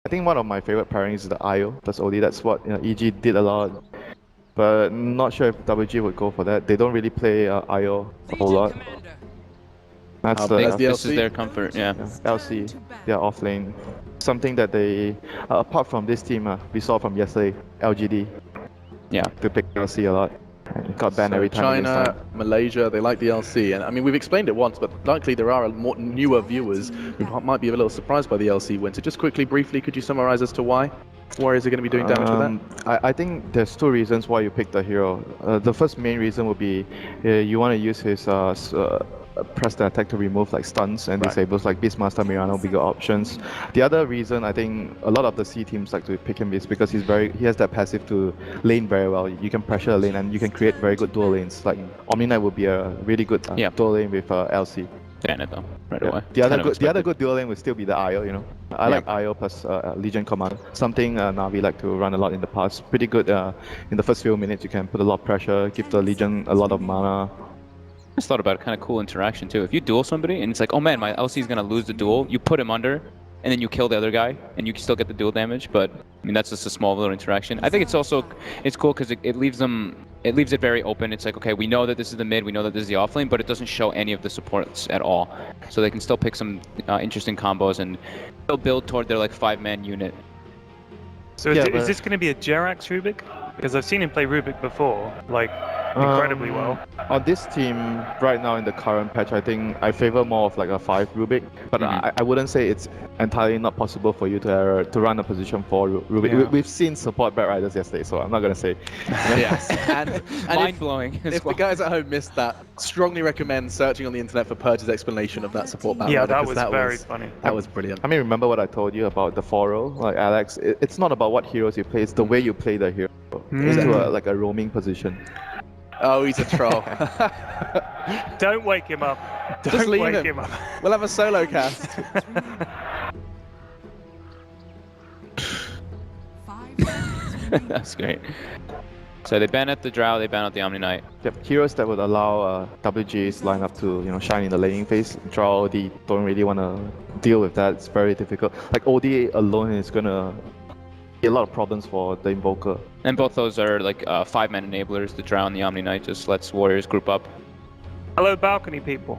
I think one of my favorite pairings is the IO plus OD. That's what EG did a lot. But not sure if WG would go for that. They don't really play IO a whole lot. That's the This LC. is their comfort, yeah. LC, they're off lane. Something that they, apart from this team, we saw from yesterday, LGD. Yeah. They pick LC a lot. And got banned every time. China, Malaysia, they like the LC. And I mean, we've explained it once, but likely there are more newer viewers who might be a little surprised by the LC win. So just quickly, briefly, could you summarize as to why Warriors are going to be doing damage with that? I think there's two reasons why you pick the hero. The first main reason would be you want to use his press the attack to remove like stuns and disables like Beastmaster, Mirano, bigger options. The other reason I think a lot of the C teams like to pick him is because he has that passive to lane very well. You can pressure a lane and you can create very good dual lanes. Like Omni Knight would be a really good dual lane with LC. Ban it though, right away. The other good dual lane would still be the IO, you know. I like IO plus Legion Command. Something Na'Vi like to run a lot in the past. Pretty good in the first few minutes. You can put a lot of pressure, give the Legion a lot of mana. I just thought about a kind of cool interaction too. If you duel somebody and it's like, oh man, my LC is gonna lose the duel, you put him under, and then you kill the other guy, and you can still get the duel damage. But I mean, that's just a small little interaction. I think it's cool because it leaves it very open. It's like, okay, we know that this is the mid, we know that this is the offlane, but it doesn't show any of the supports at all. So they can still pick some interesting combos and still build toward their like 5-man unit. So is this going to be a Jerax Rubik? Because I've seen him play Rubik before, like incredibly well. On this team right now in the current patch, I think I favor more of like a 5 Rubik, but I wouldn't say it's entirely not possible for you to run a position 4 Rubik. Yeah. We've seen support Bad Riders yesterday, so I'm not gonna say. Yes, and Mind-blowing. If the guys at home missed that, strongly recommend searching on the internet for Purge's explanation of that support battle. Yeah, that was very funny. That was brilliant. I mean, remember what I told you about the 4 role? Like Alex, it's not about what heroes you play, it's the way you play the hero into a roaming position. Oh, he's a troll. Don't wake him up. Just Don't leave wake him. him up. We'll have a solo cast. That's great. So they ban out the Drow, they ban out the Omni Knight. Yep, heroes that would allow WG's lineup to shine in the laning phase. Draw OD don't really want to deal with that. It's very difficult. Like OD alone is gonna be a lot of problems for the Invoker. And both those are like 5-man enablers. The Drow and the Omni Knight just lets Warriors group up. Hello, balcony people.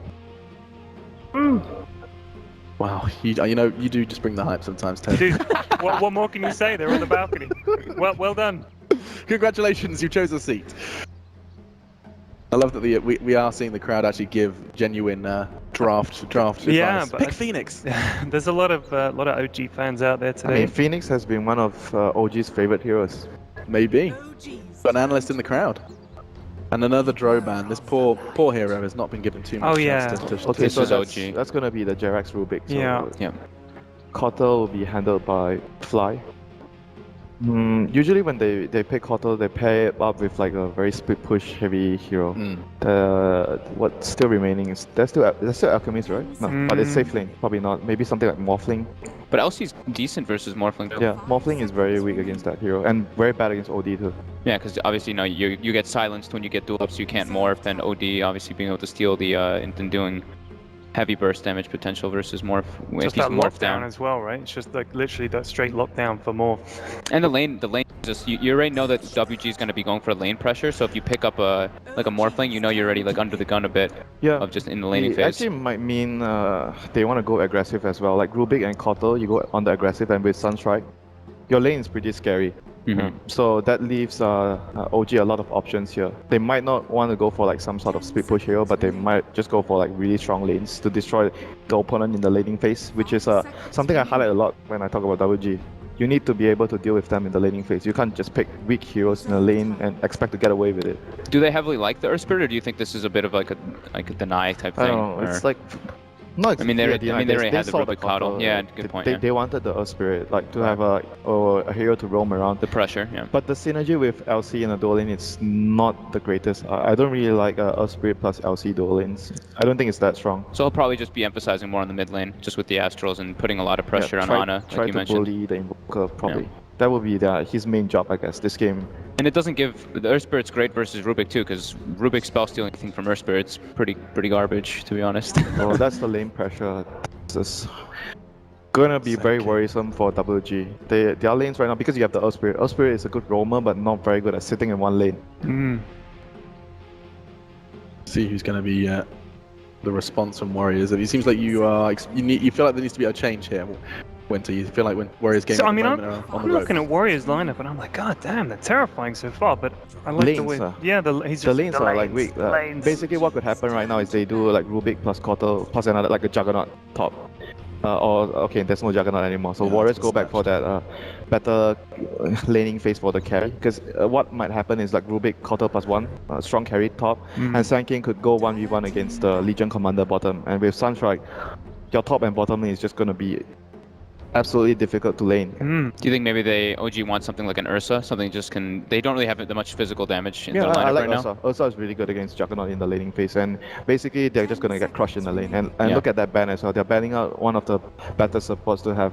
Wow, you do just bring the hype sometimes, Ted. Dude, what more can you say? They're on the balcony. Well done. Congratulations, you chose a seat. I love that we are seeing the crowd actually give genuine draft Yeah, advice. but Pick Phoenix. There's a lot of OG fans out there today. I mean, Phoenix has been one of OG's favorite heroes. Maybe. Got an analyst in the crowd. And another Droban. This poor hero has not been given too much chance to Okay, so is that's gonna be the Jerax Rubik. So Yeah. Kotal will be handled by Fly. Usually when they pick Kotal, they pair it up with like a very split push heavy hero. What's still remaining is there's still Alchemist, right? No, but it's safe lane. Probably not. Maybe something like Morphling. But LC's decent versus Morphling. Yeah, Morphling is very weak against that hero and very bad against OD too. Yeah, because obviously you get silenced when you get dual ups, you can't morph, and OD obviously being able to steal the and doing heavy burst damage potential versus morph. Just that lockdown as well, right? It's just like literally that straight lockdown for morph. And the lane just you already know that WG is going to be going for lane pressure, so if you pick up a Morphling, you know you're already like under the gun a bit. Yeah. Of just in the laning It phase. actually might mean they want to go aggressive as well. Like Rubik and Kotal, you go on the aggressive, and with Sunstrike, your lane is pretty scary. So that leaves OG a lot of options here. They might not want to go for like some sort of split push hero, but they might just go for like really strong lanes to destroy the opponent in the laning phase, which is something I highlight a lot when I talk about WG. You need to be able to deal with them in the laning phase. You can't just pick weak heroes in the lane and expect to get away with it. Do they heavily like the Earth Spirit, or do you think this is a bit of like a deny type thing? I don't know. It's like no, I mean, they already had the Rubik Coddle. Yeah, good point. They wanted the Earth Spirit, like to have a hero to roam around. The pressure, yeah. But the synergy with LC and a dual lane is not the greatest. I don't really like Earth Spirit plus LC dual lanes. I don't think it's that strong. So he'll probably just be emphasizing more on the mid lane, just with the Astrals and putting a lot of pressure on Ana, like you mentioned. Try to bully the Invoker, probably. Yeah. That would be his main job, I guess, this game. And it doesn't give the Earth Spirit's great versus Rubik too, because Rubik spell stealing thing from Earth Spirit's pretty garbage, to be honest. Oh, that's the lane pressure. gonna be very worrisome for WG. Their lanes right now, because you have the Earth Spirit. Earth Spirit is a good roamer, but not very good at sitting in one lane. See who's going to be the response from Warriors. It seems like you feel like there needs to be a change here, Winter. You feel like when Warriors game. So I mean, I'm looking at Warriors lineup and I'm like, God damn, they're terrifying so far. But I like lanes, the way. Yeah, the lanes are like weak. Basically, what could happen right now is they do like Rubik plus Kotal plus another like a Juggernaut top. Okay, there's no Juggernaut anymore. So Warriors go back for that better laning phase for the carry. Because what might happen is like Rubik, Kotal plus 1, strong carry top, and Sand King could go 1v1 against the Legion Commander bottom. And with Sunstrike, your top and bottom lane is just gonna be absolutely difficult to lane. Do you think maybe OG wants something like an Ursa? Something just can... They don't really have that much physical damage in their lineup I like right Ursa. now. Ursa is really good against Juggernaut in the laning phase, and basically they're just gonna get crushed in the lane. And look at that ban as well. They're banning out one of the better supports to have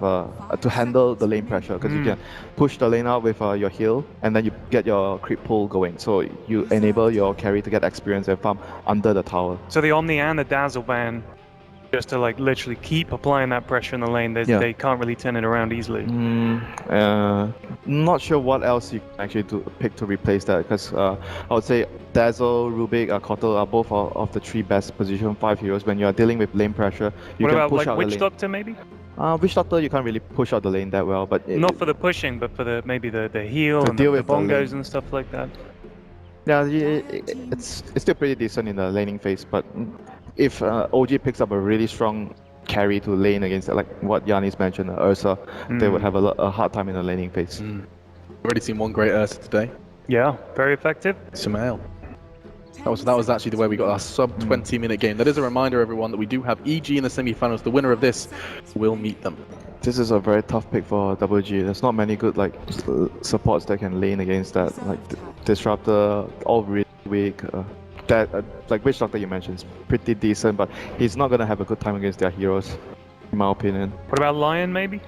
to handle the lane pressure, because you can push the lane out with your heal, and then you get your creep pull going. So you enable your carry to get experience and farm under the tower. So the Omni and the Dazzle ban, just to like literally keep applying that pressure in the lane, they can't really turn it around easily. Not sure what else you can actually pick to replace that, because I would say Dazzle, Rubik, Kotal are both of the 3 best position 5 heroes. When you are dealing with lane pressure, you what can about push like out Witch the lane. Doctor maybe? Witch Doctor, you can't really push out the lane that well, but not for the pushing, but for the maybe the heal to and deal the with the bongos lane. and stuff like that. Yeah, it's still pretty decent in the laning phase, but if OG picks up a really strong carry to lane against like what Yannis mentioned, Ursa, they would have a hard time in the laning phase. We've already seen one great Ursa today. Yeah, very effective. Sumail. That was actually the way we got our sub 20-minute game. That is a reminder, everyone, that we do have EG in the semi-finals. The winner of this will meet them. This is a very tough pick for WG. There's not many good like supports that can lane against that. Like Disruptor, all really weak. Like Witch Doctor you mentioned is pretty decent, but he's not gonna have a good time against their heroes, in my opinion. What about Lion maybe?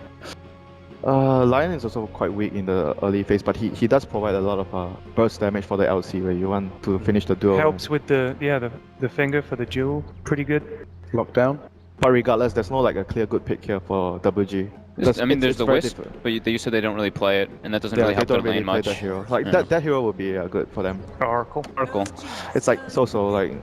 Lion is also quite weak in the early phase, but he does provide a lot of burst damage for the LC where you want to finish the duel. Helps with the finger for the jewel, pretty good. Lockdown. But regardless, there's no like a clear good pick here for WG. There's the Wisp, but you said they don't really play it, and that doesn't really help their lane much. That hero. Like that hero would be good for them. Oracle. It's like so like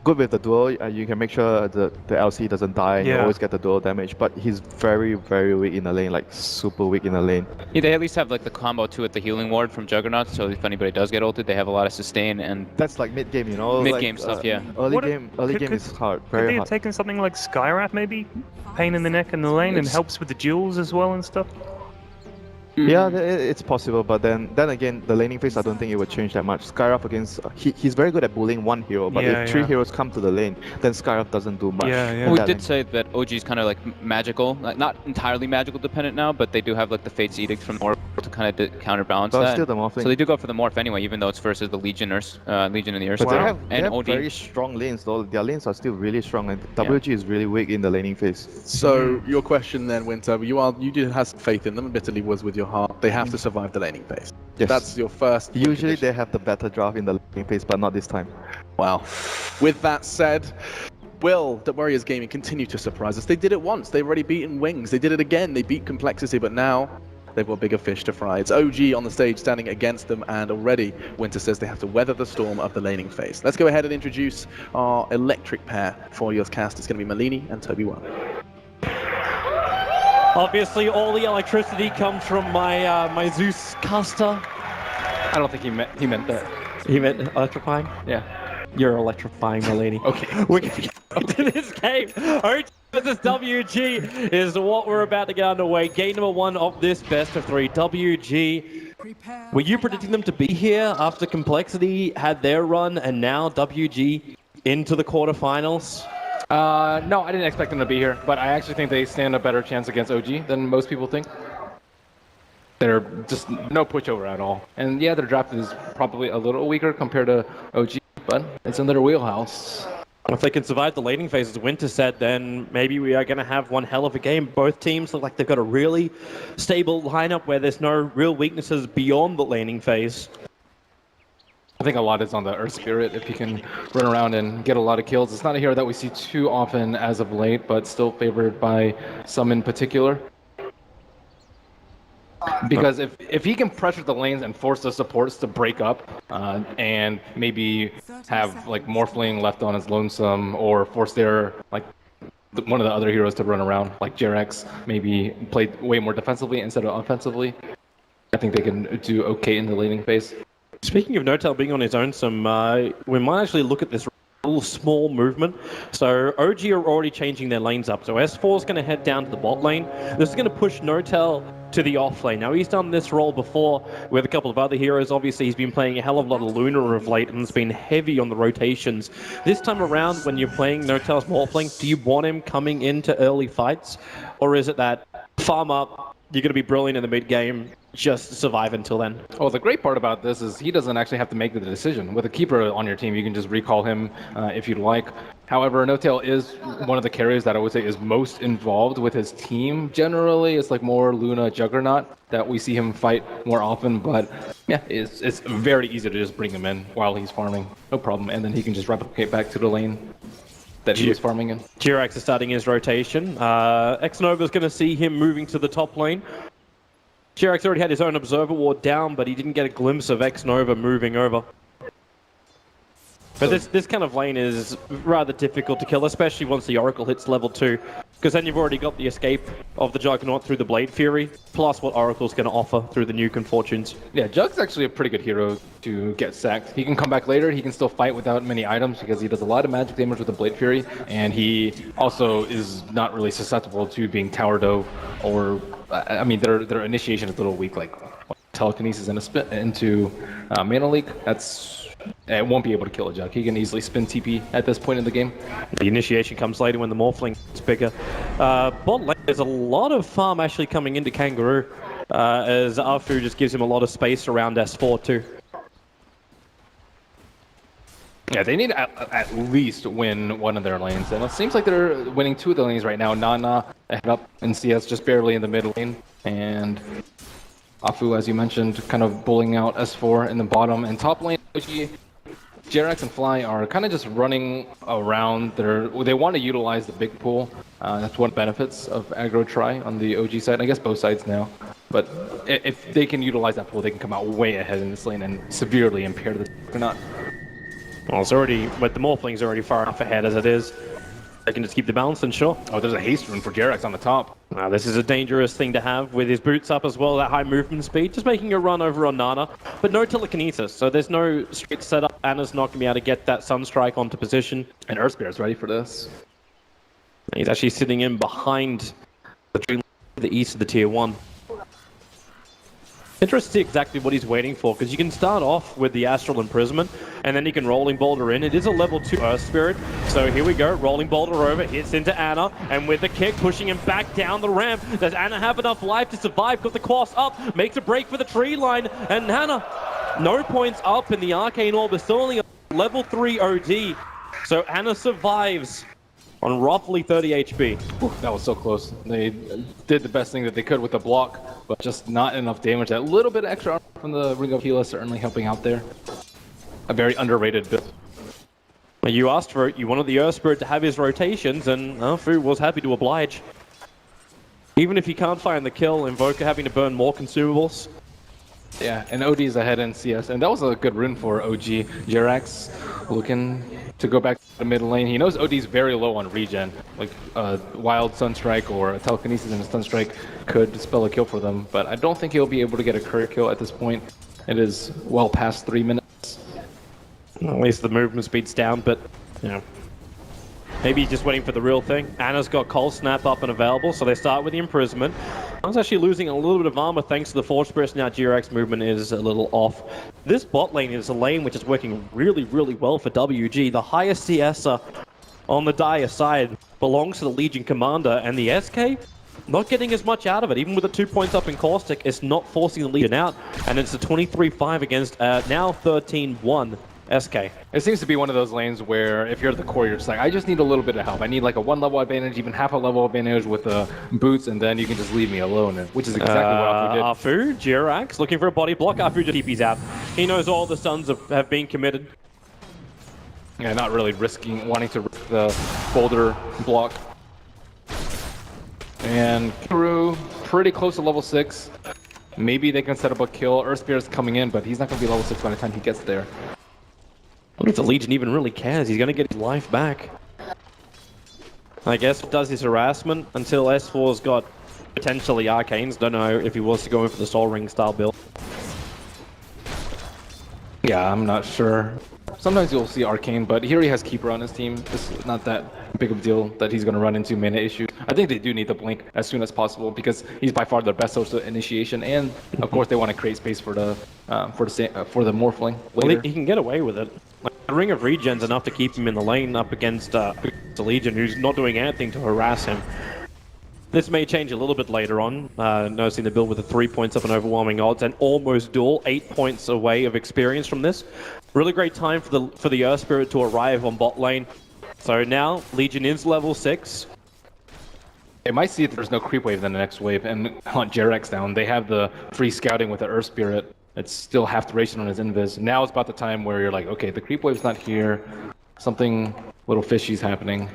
good with the duel. You can make sure the LC doesn't die. And you always get the duel damage. But he's very weak in the lane, like super weak in the lane. Yeah, they at least have like the combo too at the healing ward from Juggernaut. So if anybody does get ulted, they have a lot of sustain and. That's like mid game, you know. Mid game stuff, yeah. Early game is hard, very Could they hard. have taken something like Skywrath maybe? Pain in the neck in the lane and helps with the jewels as well and stuff? Yeah, it's possible, but then again, the laning phase, I don't think it would change that much. Skywrath against he's very good at bullying one hero, but if 3 heroes come to the lane, then Skywrath doesn't do much. Well, we did say that OG is kind of like magical, like not entirely magical dependent now, but they do have like the Fate's Edict from Morph to kind of counterbalance that. Still the morphling. So they do go for the Morph anyway, even though it's versus the Legion in the Ursa. But they have very strong lanes though. Their lanes are still really strong, and WG is really weak in the laning phase. So your question then, Winter, you did have faith in them, admittedly was with your heart. They have to survive the laning phase. Yes. That's your first. Usually they have the better draft in the laning phase, but not this time. Wow. With that said, will the Warriors Gaming continue to surprise us? They did it once. They've already beaten Wings. They did it again. They beat Complexity, but now they've got bigger fish to fry. It's OG on the stage standing against them, and already Winter says they have to weather the storm of the laning phase. Let's go ahead and introduce our electric pair for your cast. It's going to be Malini and Toby One. Obviously, all the electricity comes from my Zeus caster. I don't think he meant that. He meant electrifying? Yeah. You're electrifying, Malini. Okay. We're gonna get into this game. OG versus WG is what we're about to get underway. Game number 1 of this best of 3. WG. Were you predicting them to be here after Complexity had their run, and now WG into the quarterfinals? No, I didn't expect them to be here, but I actually think they stand a better chance against OG than most people think. They're just no pushover at all. And yeah, their draft is probably a little weaker compared to OG, but it's in their wheelhouse. If they can survive the laning phase, as Winter said, then maybe we are going to have one hell of a game. Both teams look like they've got a really stable lineup where there's no real weaknesses beyond the laning phase. I think a lot is on the Earth Spirit. If he can run around and get a lot of kills. It's not a hero that we see too often as of late, but still favored by some in particular. Because if he can pressure the lanes and force the supports to break up, and maybe have like Morphling left on his lonesome, or force their like one of the other heroes to run around, like JerAx, maybe play way more defensively instead of offensively, I think they can do okay in the laning phase. Speaking of N0tail being on his own, we might actually look at this little small movement. So OG are already changing their lanes up. So S4 is going to head down to the bot lane. This is going to push N0tail to the off lane. Now, he's done this role before with a couple of other heroes. Obviously, he's been playing a hell of a lot of Luna of late and has been heavy on the rotations. This time around, when you're playing N0tail's Morphling, do you want him coming into early fights? Or is it that farm up, you're going to be brilliant in the mid game, just survive until then? Well, the great part about this is he doesn't actually have to make the decision. With a keeper on your team, you can just recall him if you'd like. However, N0tail is one of the carriers that I would say is most involved with his team. Generally, it's like more Luna Juggernaut that we see him fight more often. But yeah, it's very easy to just bring him in while he's farming. No problem. And then he can just replicate back to the lane that he was farming in. JerAx is starting his rotation. Xnova is going to see him moving to the top lane. JerAx already had his own Observer Ward down, but he didn't get a glimpse of Xnova moving over. But this kind of lane is rather difficult to kill, especially once the Oracle hits level 2. Because then you've already got the escape of the Juggernaut through the Blade Fury, plus what Oracle's going to offer through the Nuke and Fortunes. Yeah, Jug's actually a pretty good hero to get sacked. He can come back later, he can still fight without many items because he does a lot of magic damage with the Blade Fury, and he also is not really susceptible to being tower dove or... I mean, their initiation is a little weak, like telekinesis into Mana Leak. It won't be able to kill a Jug. He can easily spin TP at this point in the game. The initiation comes later when the Morphling is bigger. Bot lane, there's a lot of farm actually coming into Kangaroo, as Afu just gives him a lot of space around S4 too. Yeah, they need to at least win one of their lanes, and it seems like they're winning 2 of the lanes right now. Nana head up in CS just barely in the mid lane, and Afu, as you mentioned, kind of bullying out S4 in the bottom. And top lane, JerAx and Fly are kind of just running around. They want to utilize the big pool. That's one of the benefits of aggro try on the OG side. I guess both sides now. But if they can utilize that pool, they can come out way ahead in this lane and severely impair the Juggernaut. Well, but the Morphling's already far enough ahead as it is. They can just keep the balance and sure. Oh, there's a haste rune for JerAx on the top. Now, this is a dangerous thing to have with his boots up as well, that high movement speed, just making a run over on Nana, but no telekinesis, so there's no straight setup. Anna's not going to be able to get that Sunstrike onto position. And Earth Spirit's ready for this. He's actually sitting in behind the tree to the east of the tier 1. Interesting to see exactly what he's waiting for, because you can start off with the Astral Imprisonment, and then you can Rolling Boulder in. It is a level 2 Earth Spirit, so here we go. Rolling Boulder over, hits into Anna, and with the kick, pushing him back down the ramp. Does Anna have enough life to survive? Got the cross up, makes a break for the tree line, and Anna, no points up in the Arcane Orb, is still only a level 3 OD. So Anna survives on roughly 30 HP. Ooh, that was so close. They did the best thing that they could with the block, but just not enough damage. That little bit of extra armor from the Ring of Healer certainly helping out there. A very underrated build. You asked for it. You wanted the Earth Spirit to have his rotations, and Fu was happy to oblige. Even if he can't find the kill, Invoker having to burn more consumables. Yeah, and OD is ahead in CS, and that was a good rune for OG. JerAx looking to go back to the mid lane. He knows OD's very low on regen. Like Wild Sunstrike or a Telekinesis and a Sunstrike could spell a kill for them, but I don't think he'll be able to get a career kill at this point. It is well past 3 minutes. At least the movement speed's down, but you know, maybe he's just waiting for the real thing. Anna's got Cold Snap up and available, so they start with the Imprisonment. I was actually losing a little bit of armor thanks to the Force Burst. Now JerAx movement is a little off. This bot lane is a lane which is working really, really well for WG. The highest CSer on the Dire side belongs to the Legion Commander, and the SK not getting as much out of it. Even with the 2 points up in Caustic, it's not forcing the Legion out, and it's a 23-5 against now 13-1. SK. It seems to be one of those lanes where if you're the core, you're just like, I just need a little bit of help. I need like a 1 level advantage, even half a level advantage with the boots, and then you can just leave me alone, which is exactly what Afu did. Afu, JerAx, looking for a body block. Afu just TP's out. He knows all the Suns have been committed. Yeah, not really wanting to risk the boulder block. And Kiru, pretty close to level 6. Maybe they can set up a kill. Earth Spirit's coming in, but he's not going to be level 6 by the time he gets there. I wonder if the Legion even really cares. He's going to get his life back. I guess does his harassment until S4's got potentially Arcanes. Don't know if he wants to go in for the Soul Ring style build. Yeah, I'm not sure. Sometimes you'll see Arcane, but here he has Keeper on his team. It's not that big of a deal that he's going to run into mana issues. I think they do need the Blink as soon as possible because he's by far their best source of initiation, and of course they want to create space for the Morphling later. Well, he can get away with it. Like, the Ring of Regen's enough to keep him in the lane up against the Legion, who's not doing anything to harass him. This may change a little bit later on, noticing the build with the 3 points up and overwhelming odds and almost duel, 8 points away of experience from this. Really great time for the Earth Spirit to arrive on bot lane. So now, Legion is level 6. They might see if there's no creep wave in the next wave and hunt Jerax down. They have the free scouting with the Earth Spirit. It's still half duration on his invis. Now is about the time where you're like, okay, the creep wave's not here. Something little fishy's happening.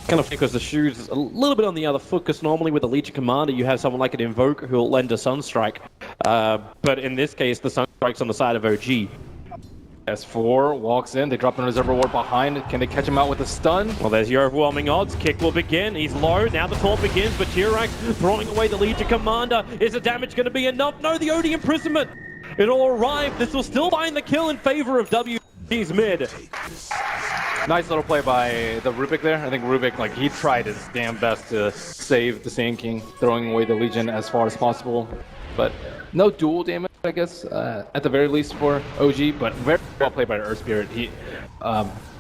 Kind of because the shoe's a little bit on the other foot, because normally with a Legion Commander you have someone like an Invoker who'll lend a Sunstrike. But in this case, the Sunstrike's on the side of OG. S4 walks in, they drop the Reservoir Ward behind. Can they catch him out with a stun? Well, there's your overwhelming odds. Kick will begin. He's low. Now the taunt begins, but Jerax throwing away the Legion Commander. Is the damage going to be enough? No, the OD Imprisonment. It'll arrive. This will still find the kill in favor of WG's mid. Nice little play by the Rubik there. I think Rubik, like, he tried his damn best to save the Sand King, throwing away the Legion as far as possible. But no dual damage, I guess, at the very least for OG, but very well played by the Earth Spirit. He,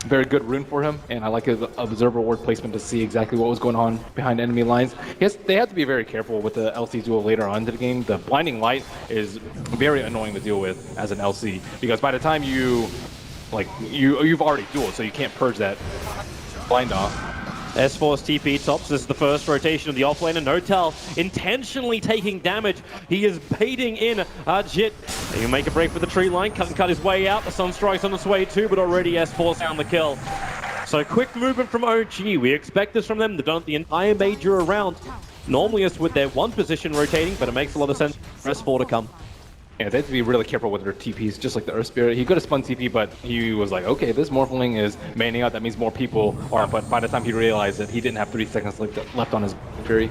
very good rune for him, and I like his Observer Ward placement to see exactly what was going on behind enemy lines. Yes, they have to be very careful with the LC duel later on in the game. The Blinding Light is very annoying to deal with as an LC, because by the time you've already dueled, so you can't purge that blind off. S4's TP tops. This is the first rotation of the offlaner. N0tail intentionally taking damage. He is baiting in Jit. He can make a break for the tree line. Cut his way out. The Sunstrike's on its way too, but already S4's found the kill. So quick movement from OG. We expect this from them. They've done it the entire major around. Normally it's with their one position rotating, but it makes a lot of sense for S4 to come. Yeah, they have to be really careful with their TPs, just like the Earth Spirit. He could have spun TP, but he was like, okay, this Morphling is manning out. That means more people are. But by the time he realized that he didn't have 3 seconds left on his Fury.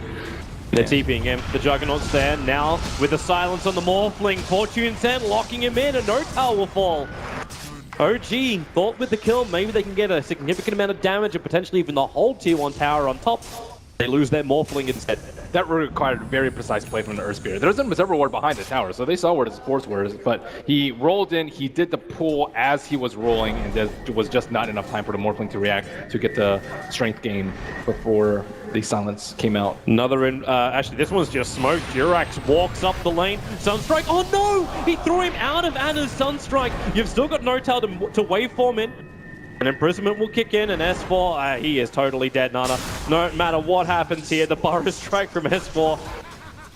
They're TPing him. The Juggernaut's there now with the silence on the Morphling. Fortune's End locking him in, and N0tail will fall. OG thought with the kill, maybe they can get a significant amount of damage and potentially even the whole tier 1 tower on top. They lose their Morphling instead. That required very precise play from the Earth Spirit. There was an Observer Ward behind the tower, so they saw where the supports were, but he rolled in, he did the pull as he was rolling, and there was just not enough time for the Morphling to react to get the strength gain before the silence came out. Actually, this one's just smoke. Jerax walks up the lane. Sunstrike, oh no! He threw him out of Ana's Sunstrike. You've still got N0tail to waveform in. An Imprisonment will kick in, and S4, he is totally dead, Nana. No matter what happens here, the Burrow Strike from S4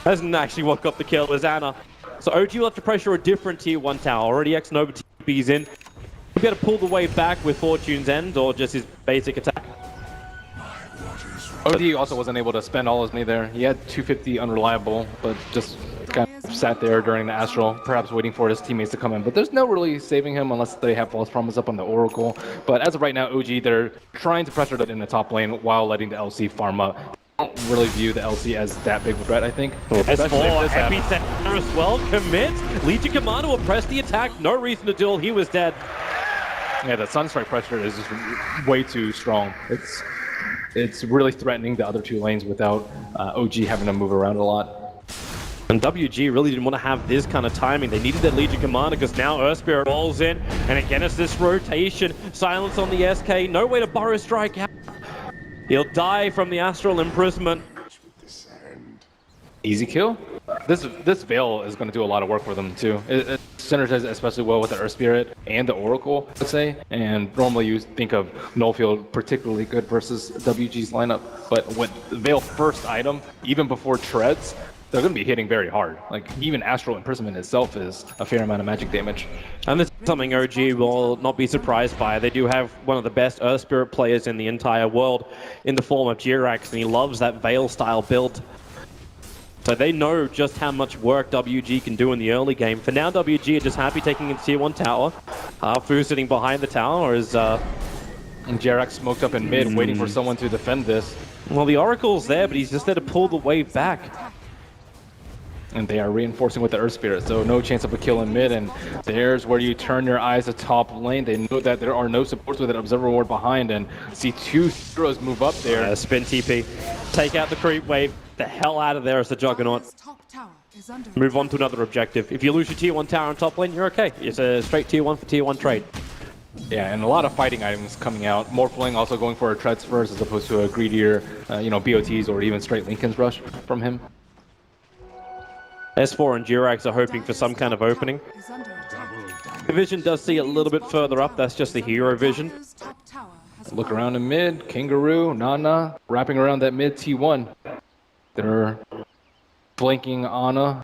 hasn't actually what got the kill, it was Ana. So OG will have to pressure a different tier 1 tower. Already X-Nova TP's in. He'll be able to pull the wave back with Fortune's End, or just his basic attack. OD also wasn't able to spend all his money there. He had 250 unreliable, but just kind of sat there during the Astral, perhaps waiting for his teammates to come in. But there's no really saving him unless they have False Promise up on the Oracle. But as of right now, OG, they're trying to pressure that in the top lane while letting the LC farm up. I don't really view the LC as that big of a threat, I think. S4, Epicenter as well, commits. Legion Commander will press the attack. No reason to duel, he was dead. Yeah, the Sunstrike pressure is just way too strong. It's really threatening the other 2 lanes without OG having to move around a lot. And WG really didn't want to have this kind of timing. They needed that Legion Commander because now Earth Spirit rolls in. And again, it's this rotation. Silence on the SK. No way to Burrow Strike out. He'll die from the Astral Imprisonment. Easy kill. This Veil is going to do a lot of work for them too. It synergizes especially well with the Earth Spirit and the Oracle, let's say. And normally you think of Nullfield particularly good versus WG's lineup. But with Veil first item, even before Treads, they're going to be hitting very hard. Like, even Astral Imprisonment itself is a fair amount of magic damage. And this is something OG will not be surprised by. They do have one of the best Earth Spirit players in the entire world in the form of Jirax, and he loves that Veil-style build. So they know just how much work WG can do in the early game. For now, WG are just happy taking its tier 1 tower. Fu sitting behind the tower is... And Jirax smoked up in mid, waiting for someone to defend this. Well, the Oracle's there, but he's just there to pull the wave back. And they are reinforcing with the Earth Spirit, so no chance of a kill in mid, and there's where you turn your eyes to top lane. They know that there are no supports with an Observer Ward behind, and see 2 heroes move up there. Spin TP. Take out the creep wave. The hell out of there as the Juggernaut. Move on to another objective. If you lose your tier 1 tower on top lane, you're okay. It's a straight tier 1 for tier 1 trade. Yeah, and a lot of fighting items coming out. Morphling also going for a Treads first as opposed to a greedier, BOTs or even straight Linken's Rush from him. S4 and Jirax are hoping for some kind of opening. The vision does see a little bit further up. That's just the hero vision. Look around in mid. Kangaroo, Nana, wrapping around that mid T1. They're flanking Ana.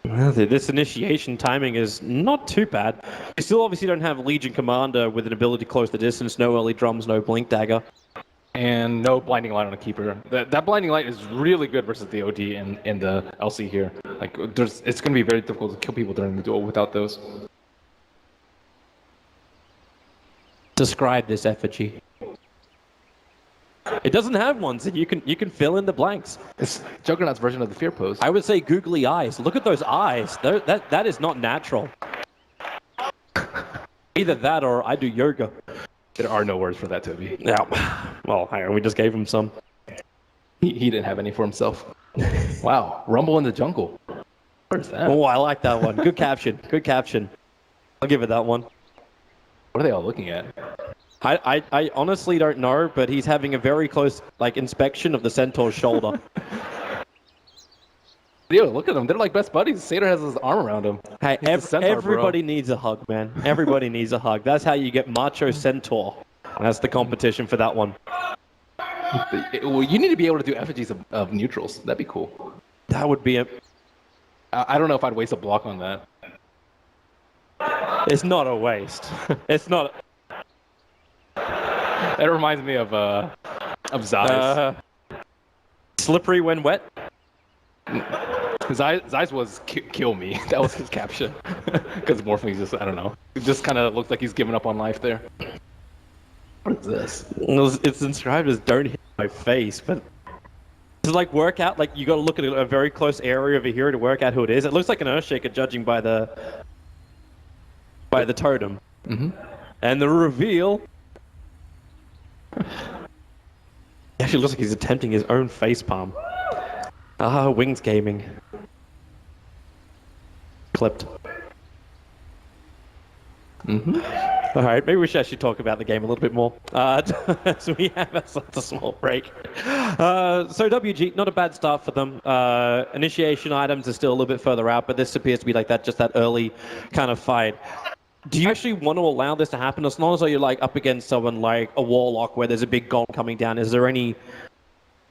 Well, this initiation timing is not too bad. You still obviously don't have Legion Commander with an ability to close the distance, no early drums, no Blink Dagger. And no Blinding Light on a Keeper. That Blinding Light is really good versus the OD and the LC here. Like, it's going to be very difficult to kill people during the duel without those. Describe this effigy. It doesn't have one, so you can fill in the blanks. It's Juggernaut's version of the Fear Pose. I would say googly eyes. Look at those eyes. That is not natural. Either that or I do yoga. There are no words for that, Toby. Yeah. Well, hang on, we just gave him some. He didn't have any for himself. Wow. Rumble in the jungle. Where's that? Oh, I like that one. Good caption. Good caption. I'll give it that one. What are they all looking at? I honestly don't know, but he's having a very close inspection of the Centaur's shoulder. Yo, look at them. They're like best buddies. Satyr has his arm around him. Hey, everybody needs a hug, man. Everybody needs a hug. That's how you get Macho Centaur. That's the competition for that one. Well, you need to be able to do effigies of neutrals. That'd be cool. That would be a... I don't know if I'd waste a block on that. It's not a waste. It's not... That reminds me of Zai's. Slippery when wet? Zai's was kill me. That was his caption. Because Morphling just, I don't know. It just kind of looks like he's giving up on life there. What is this? It's inscribed as don't hit my face, but... It's like work out, you gotta look at a very close area over here to work out who it is. It looks like an Earthshaker judging by the totem. Mm-hmm. And the reveal... It actually looks like he's attempting his own facepalm. Ah, Wings Gaming. Clipped. Mm-hmm. Alright, maybe we should actually talk about the game a little bit more. So we have a small break. So WG, not a bad start for them. Initiation items are still a little bit further out, but this appears to be just that early kind of fight. Do you actually want to allow this to happen? As long as you're up against someone like a Warlock where there's a big goal coming down, is there any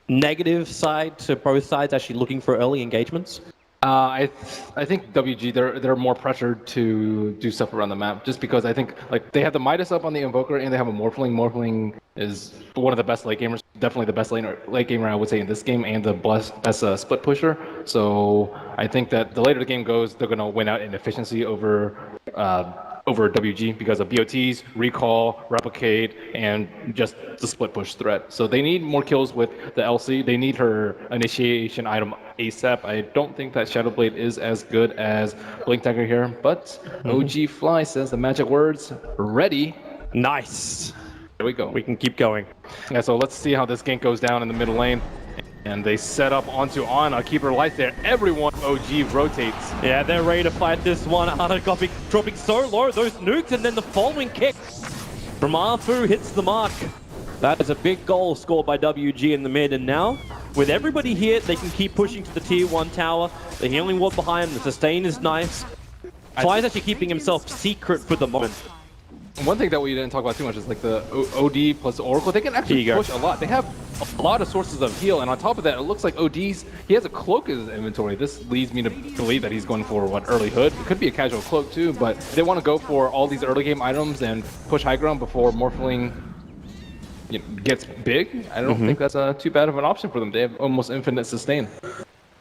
negative side to both sides actually looking for early engagements? I think WG they're more pressured to do stuff around the map just because I think they have the Midas up on the Invoker and they have a Morphling. Morphling is one of the best late gamers, definitely the best late gamer I would say in this game and the best split pusher. So I think that the later the game goes, they're gonna win out in efficiency over WG because of BOTs, recall, replicate, and just the split push threat. So they need more kills with the LC. They need her initiation item ASAP. I don't think that Shadowblade is as good as Blink Dagger here, but OG Fly says the magic words, ready. Nice. There we go. We can keep going. Yeah, so let's see how this gank goes down in the middle lane. And they set up onto Ana, keep her light there. Everyone OG rotates. Yeah, they're ready to fight this one. Ana dropping so low, those nukes, and then the following kick from Arfu hits the mark. That is a big goal scored by WG in the mid, and now, with everybody here, they can keep pushing to the tier 1 tower. The healing ward behind them, the sustain is nice. Fly's actually keeping himself secret for the moment. One thing that we didn't talk about too much is like the OD plus Oracle. They can actually push a lot. They have a lot of sources of heal, and on top of that, it looks like he has a cloak in his inventory. This leads me to believe that he's going for what, early hood. It could be a casual cloak too, but they want to go for all these early game items and push high ground before Morphling gets big. I don't think that's too bad of an option for them. They have almost infinite sustain.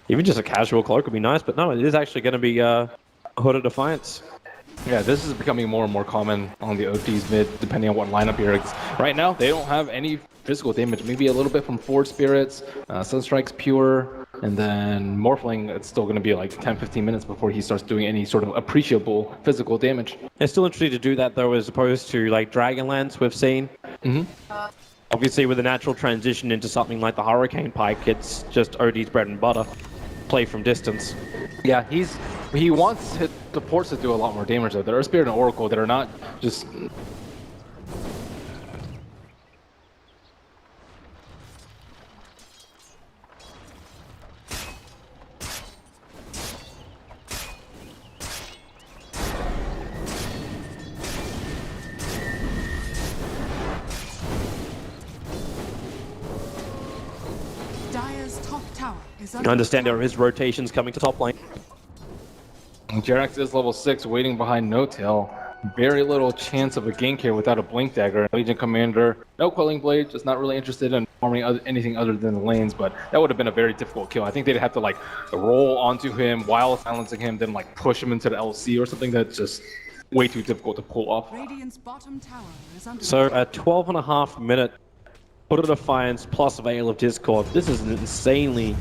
Even just a casual cloak would be nice, but no, it is actually going to be Hood of Defiance. Yeah, this is becoming more and more common on the OT's mid, depending on what lineup you're. Right now, they don't have any physical damage. Maybe a little bit from Forge Spirits, Sunstrike's pure, and then Morphling, it's still going to be like 10-15 minutes before he starts doing any sort of appreciable physical damage. It's still interesting to do that, though, as opposed to like Dragonlance we've seen. Obviously, with a natural transition into something like the Hurricane Pike, it's just OD's bread and butter. Play from distance. Yeah, he wants the ports to do a lot more damage though. There are Spirit and Oracle that are not just. I understand there are his rotations coming to top lane. JerAx is level 6, waiting behind No-Tail. Very little chance of a gank here without a Blink Dagger. Legion Commander, no Quelling Blade, just not really interested in farming anything other than the lanes, but that would have been a very difficult kill. I think they'd have to like roll onto him while silencing him, then like push him into the LC or something that's just way too difficult to pull off. So a 12.5 minute Hood of Defiance plus Veil of Discord. This is an insanely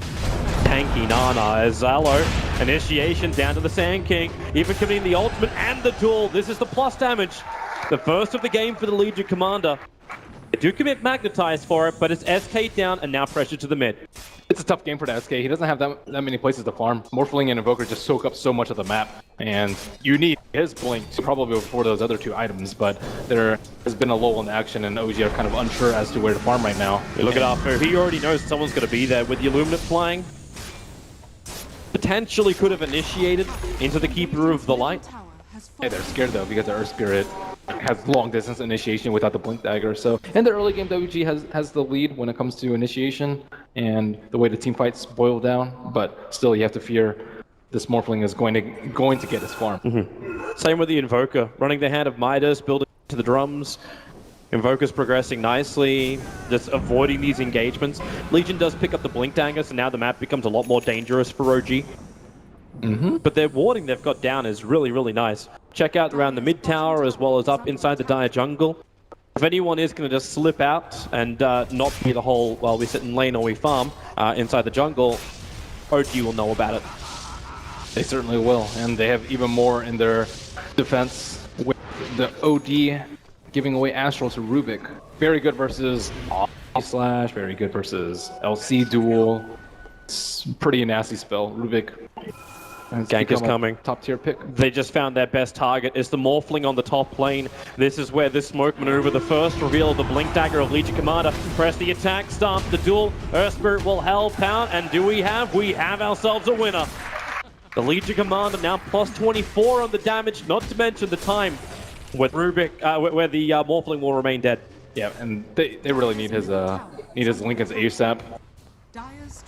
tanky Nana as Zalo. Initiation down to the Sand King, even committing the ultimate and the duel. This is the plus damage. The first of the game for the Legion Commander. They do commit Magnetize for it, but it's SK down and now pressure to the mid. It's a tough game for the SK. He doesn't have that many places to farm. Morphling and Invoker just soak up so much of the map, and you need his Blink to probably before those other two items, but there has been a lull in action, and OG are kind of unsure as to where to farm right now. You look at Arfu, he already knows someone's going to be there with the Illuminate flying. Potentially could have initiated into the Keeper of the Light. Hey, they're scared though because the Earth Spirit has long distance initiation without the Blink Dagger. So in the early game, WG has the lead when it comes to initiation and the way the team fights boil down. But still, you have to fear this Morphling is going to get his farm. Same with the Invoker, running the hand of Midas, building to the drums. Invoker's progressing nicely, just avoiding these engagements. Legion does pick up the Blink Dagger, so now the map becomes a lot more dangerous for OG. But their warding they've got down is really, really nice. Check out around the mid tower as well as up inside the Dire jungle. If anyone is going to just slip out and not be the whole, well, we sit in lane or we farm inside the jungle, OG will know about it. They certainly will, and they have even more in their defense with the OD giving away Astral to Rubik. Very good versus Slash, very good versus LC duel. It's pretty nasty spell. Rubik. Gank is coming. Top tier pick. They just found their best target. It's the Morphling on the top lane. This is where this smoke maneuver, the first reveal of the Blink Dagger of Legion Commander. Press the attack, start the duel. Earth Spirit will help out, and do we have? We have ourselves a winner. The Legion Commander now plus 24 on the damage, not to mention the time with Rubik, where the Morphling will remain dead. Yeah, and they really need his Linken's ASAP.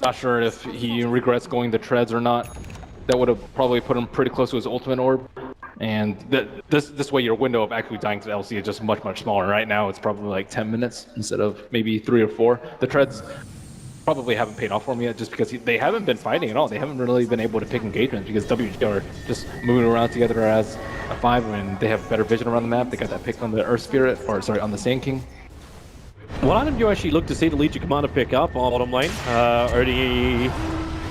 Not sure if he regrets going the treads or not. That would have probably put him pretty close to his ultimate orb. And this way your window of actually dying to the LC is just much, much smaller. Right now it's probably like 10 minutes instead of maybe 3 or 4. The treads probably haven't paid off for me yet just because they haven't been fighting at all. They haven't really been able to pick engagements because WG are just moving around together as a 5 and they have better vision around the map. They got that pick on the Earth Spirit, or sorry, on the Sand King. What item do you actually look to see the Legion Commander pick up on bottom lane? ODE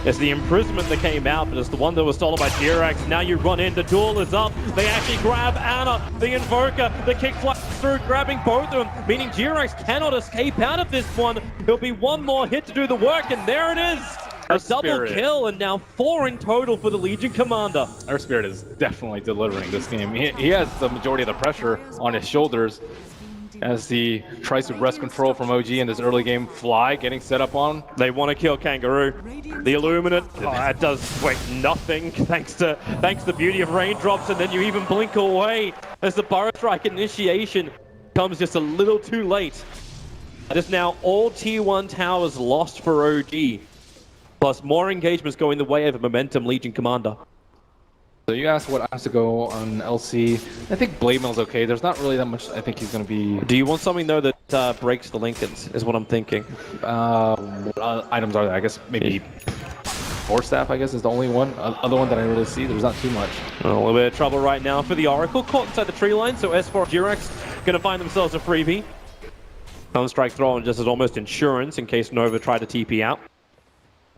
is the Imprisonment that came out, but it's the one that was stolen by JerAx. Now you run in, the duel is up. They actually grab Ana, the Invoker, the kick flies through, grabbing both of them, meaning JerAx cannot escape out of this one. There'll be one more hit to do the work, and there it is. A double kill, and now 4 in total for the Legion Commander. Earth Spirit is definitely delivering this game. He has the majority of the pressure on his shoulders. as he tries to wrest control from OG in this early game. Fly getting set up on. They want to kill Kangaroo. The Illuminate, that does nothing thanks to the beauty of raindrops, and then you even blink away as the Burrow Strike initiation comes just a little too late. It is now all Tier 1 towers lost for OG, plus more engagements going the way of a Momentum Legion Commander. So you asked what has to go on LC. I think Blade Mail's okay. There's not really that much I think he's going to be... Do you want something, though, that breaks the Lincolns, is what I'm thinking. What items are there? I guess maybe Force Staff, I guess, is the only one. Other one that I really see. There's not too much. Well, a little bit of trouble right now for the Oracle. Caught inside the tree line, so S4 Jirax going to find themselves a freebie. Sunstrike thrown just as almost insurance in case Nova tried to TP out.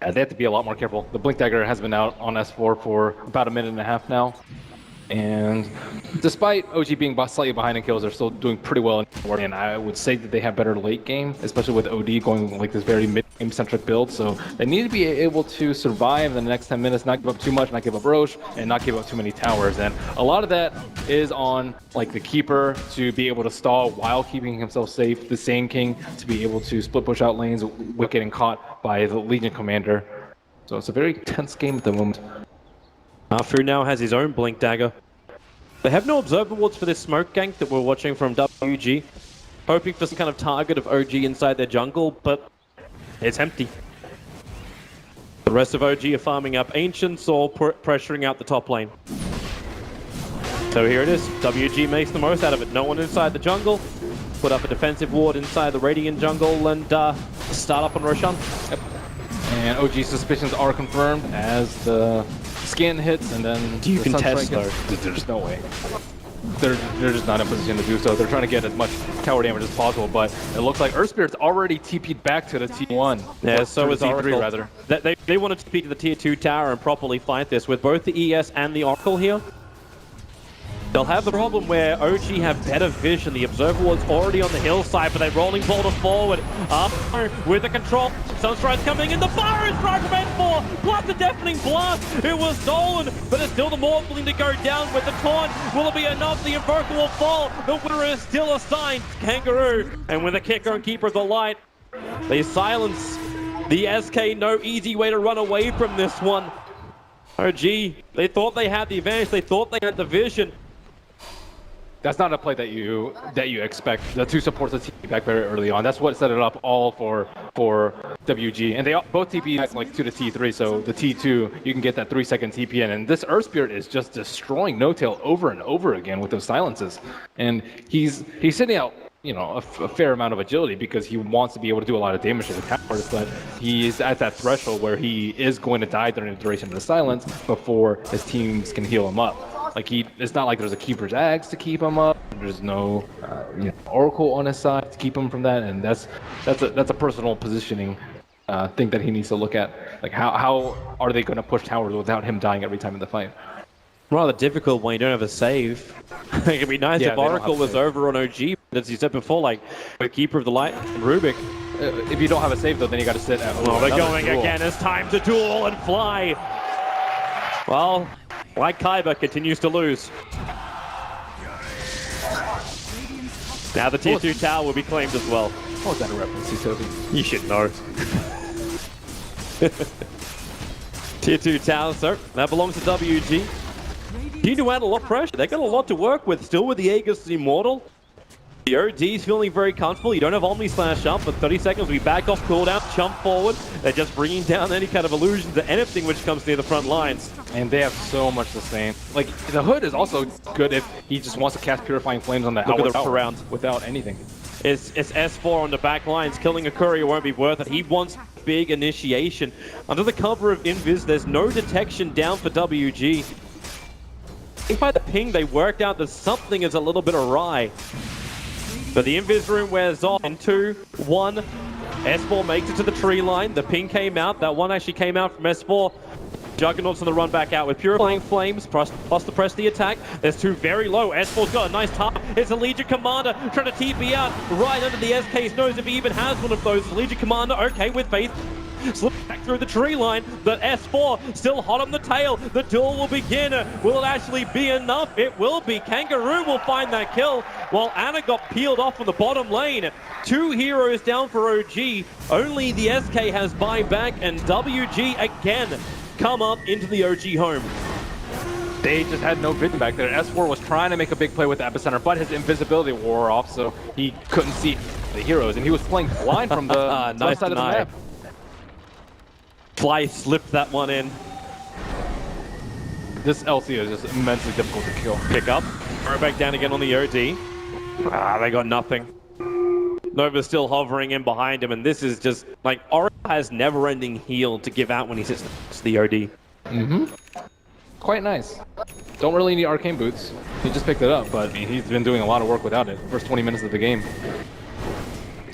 They have to be a lot more careful. The Blink Dagger has been out on S4 for about a minute and a half now. And despite OG being slightly behind in kills, they're still doing pretty well in work. And I would say that they have better late game, especially with OD going like this very mid-game centric build. So they need to be able to survive in the next 10 minutes, not give up too much, not give up Roche, and not give up too many towers. And a lot of that is on like the Keeper to be able to stall while keeping himself safe, the Sand King to be able to split push out lanes with getting caught by the Legion Commander. So it's a very tense game at the moment. Fu now has his own Blink Dagger. They have no Observer Wards for this smoke gank that we're watching from WG. Hoping for some kind of target of OG inside their jungle, but it's empty. The rest of OG are farming up Ancients or pressuring out the top lane. So here it is. WG makes the most out of it. No one inside the jungle. Put up a defensive ward inside the Radiant jungle and start up on Roshan. Yep. And OG's suspicions are confirmed as the scan hits, and then do you contest though? There's no way. They're just not in position to do so. They're trying to get as much tower damage as possible, but it looks like Earth Spirit's already TP'd back to the T1. Yeah, so is T3 Oracle. rather. They want to TP to the Tier 2 tower and properly fight this with both the ES and the Oracle here. They'll have the problem where OG have better vision. The Observer was already on the hillside, but they're rolling boulder forward. Up with the control. Sunstrike's coming in. The fire is right from S4. Plus the deafening blast. It was stolen, but it's still the Morphling to go down with the taunt. Will it be enough? The Invoker will fall. The winner is still assigned Kangaroo. And with a kicker and Keeper of the Light, they silence the SK. No easy way to run away from this one. OG, they thought they had the advantage. They thought they had the vision. That's not a play that you expect. The two supports the TP back very early on. That's what set it up all for WG. And they both TP back like to the T3, so the T2, you can get that 3-second TP in. And this Earth Spirit is just destroying No-Tail over and over again with those silences. And he's sitting out, you know, a fair amount of agility because he wants to be able to do a lot of damage to the towers, but he is at that threshold where he is going to die during the duration of the silence before his teams can heal him up. Like it's not like there's a Keeper's Axe to keep him up. There's no Oracle on his side to keep him from that, and that's a personal positioning thing that he needs to look at. Like how are they going to push towers without him dying every time in the fight? Rather difficult when you don't have a save. It'd be nice if Oracle was over on OG, as you said before, like with Keeper of the Light and Rubik. If you don't have a save though, then you got to sit at. Oh, they're going duel. Again. It's time to duel and fly. Well, like Kaiba continues to lose. Now the Tier 2 tower will be claimed as well. What was that a reference to, Toby? You should know. Tier 2 tower, sir. That belongs to WG. Need to add a lot of pressure. They got a lot to work with. Still with the Aegis Immortal. The OD's feeling very comfortable. You don't have Omni Slash up, but 30 seconds we back off cooldown, jump forward. They're just bringing down any kind of illusion to anything which comes near the front lines. And they have so much the same. Like, the Hood is also good if he just wants to cast Purifying Flames on that round without anything. It's S4 on the back lines. Killing a courier won't be worth it. He wants big initiation. Under the cover of Invis, there's no detection down for WG. I think by the ping, they worked out that something is a little bit awry. But the Invis room wears off in 2, 1. S4 makes it to the tree line. The ping came out. That one actually came out from S4. Juggernaut's on the run back out with Purifying Flames, plus to press the attack. There's 2 very low. S4's got a nice top. It's a Legion Commander trying to TP out right under the SK's nose if he even has one of those. Legion Commander, okay, with Faith. Slip back through the tree line. The S4 still hot on the tail. The duel will begin. Will it actually be enough? It will be. Kangaroo will find that kill, while Ana got peeled off on the bottom lane. 2 heroes down for OG. Only the SK has buyback, and WG again come up into the OG home. They just had no vision back there. S4 was trying to make a big play with the Epicenter, but his invisibility wore off, so he couldn't see the heroes, and he was playing blind from the Nice left side of the deny. map. Fly slipped that one in. This LC is just immensely difficult to kill. Pick up. Throw back down again on the OD. They got nothing. Nova's still hovering in behind him, and this is just like Oracle has never-ending heal to give out when he sits next to the OD. Quite nice. Don't really need arcane boots. He just picked it up, but I mean, he's been doing a lot of work without it. First 20 minutes of the game.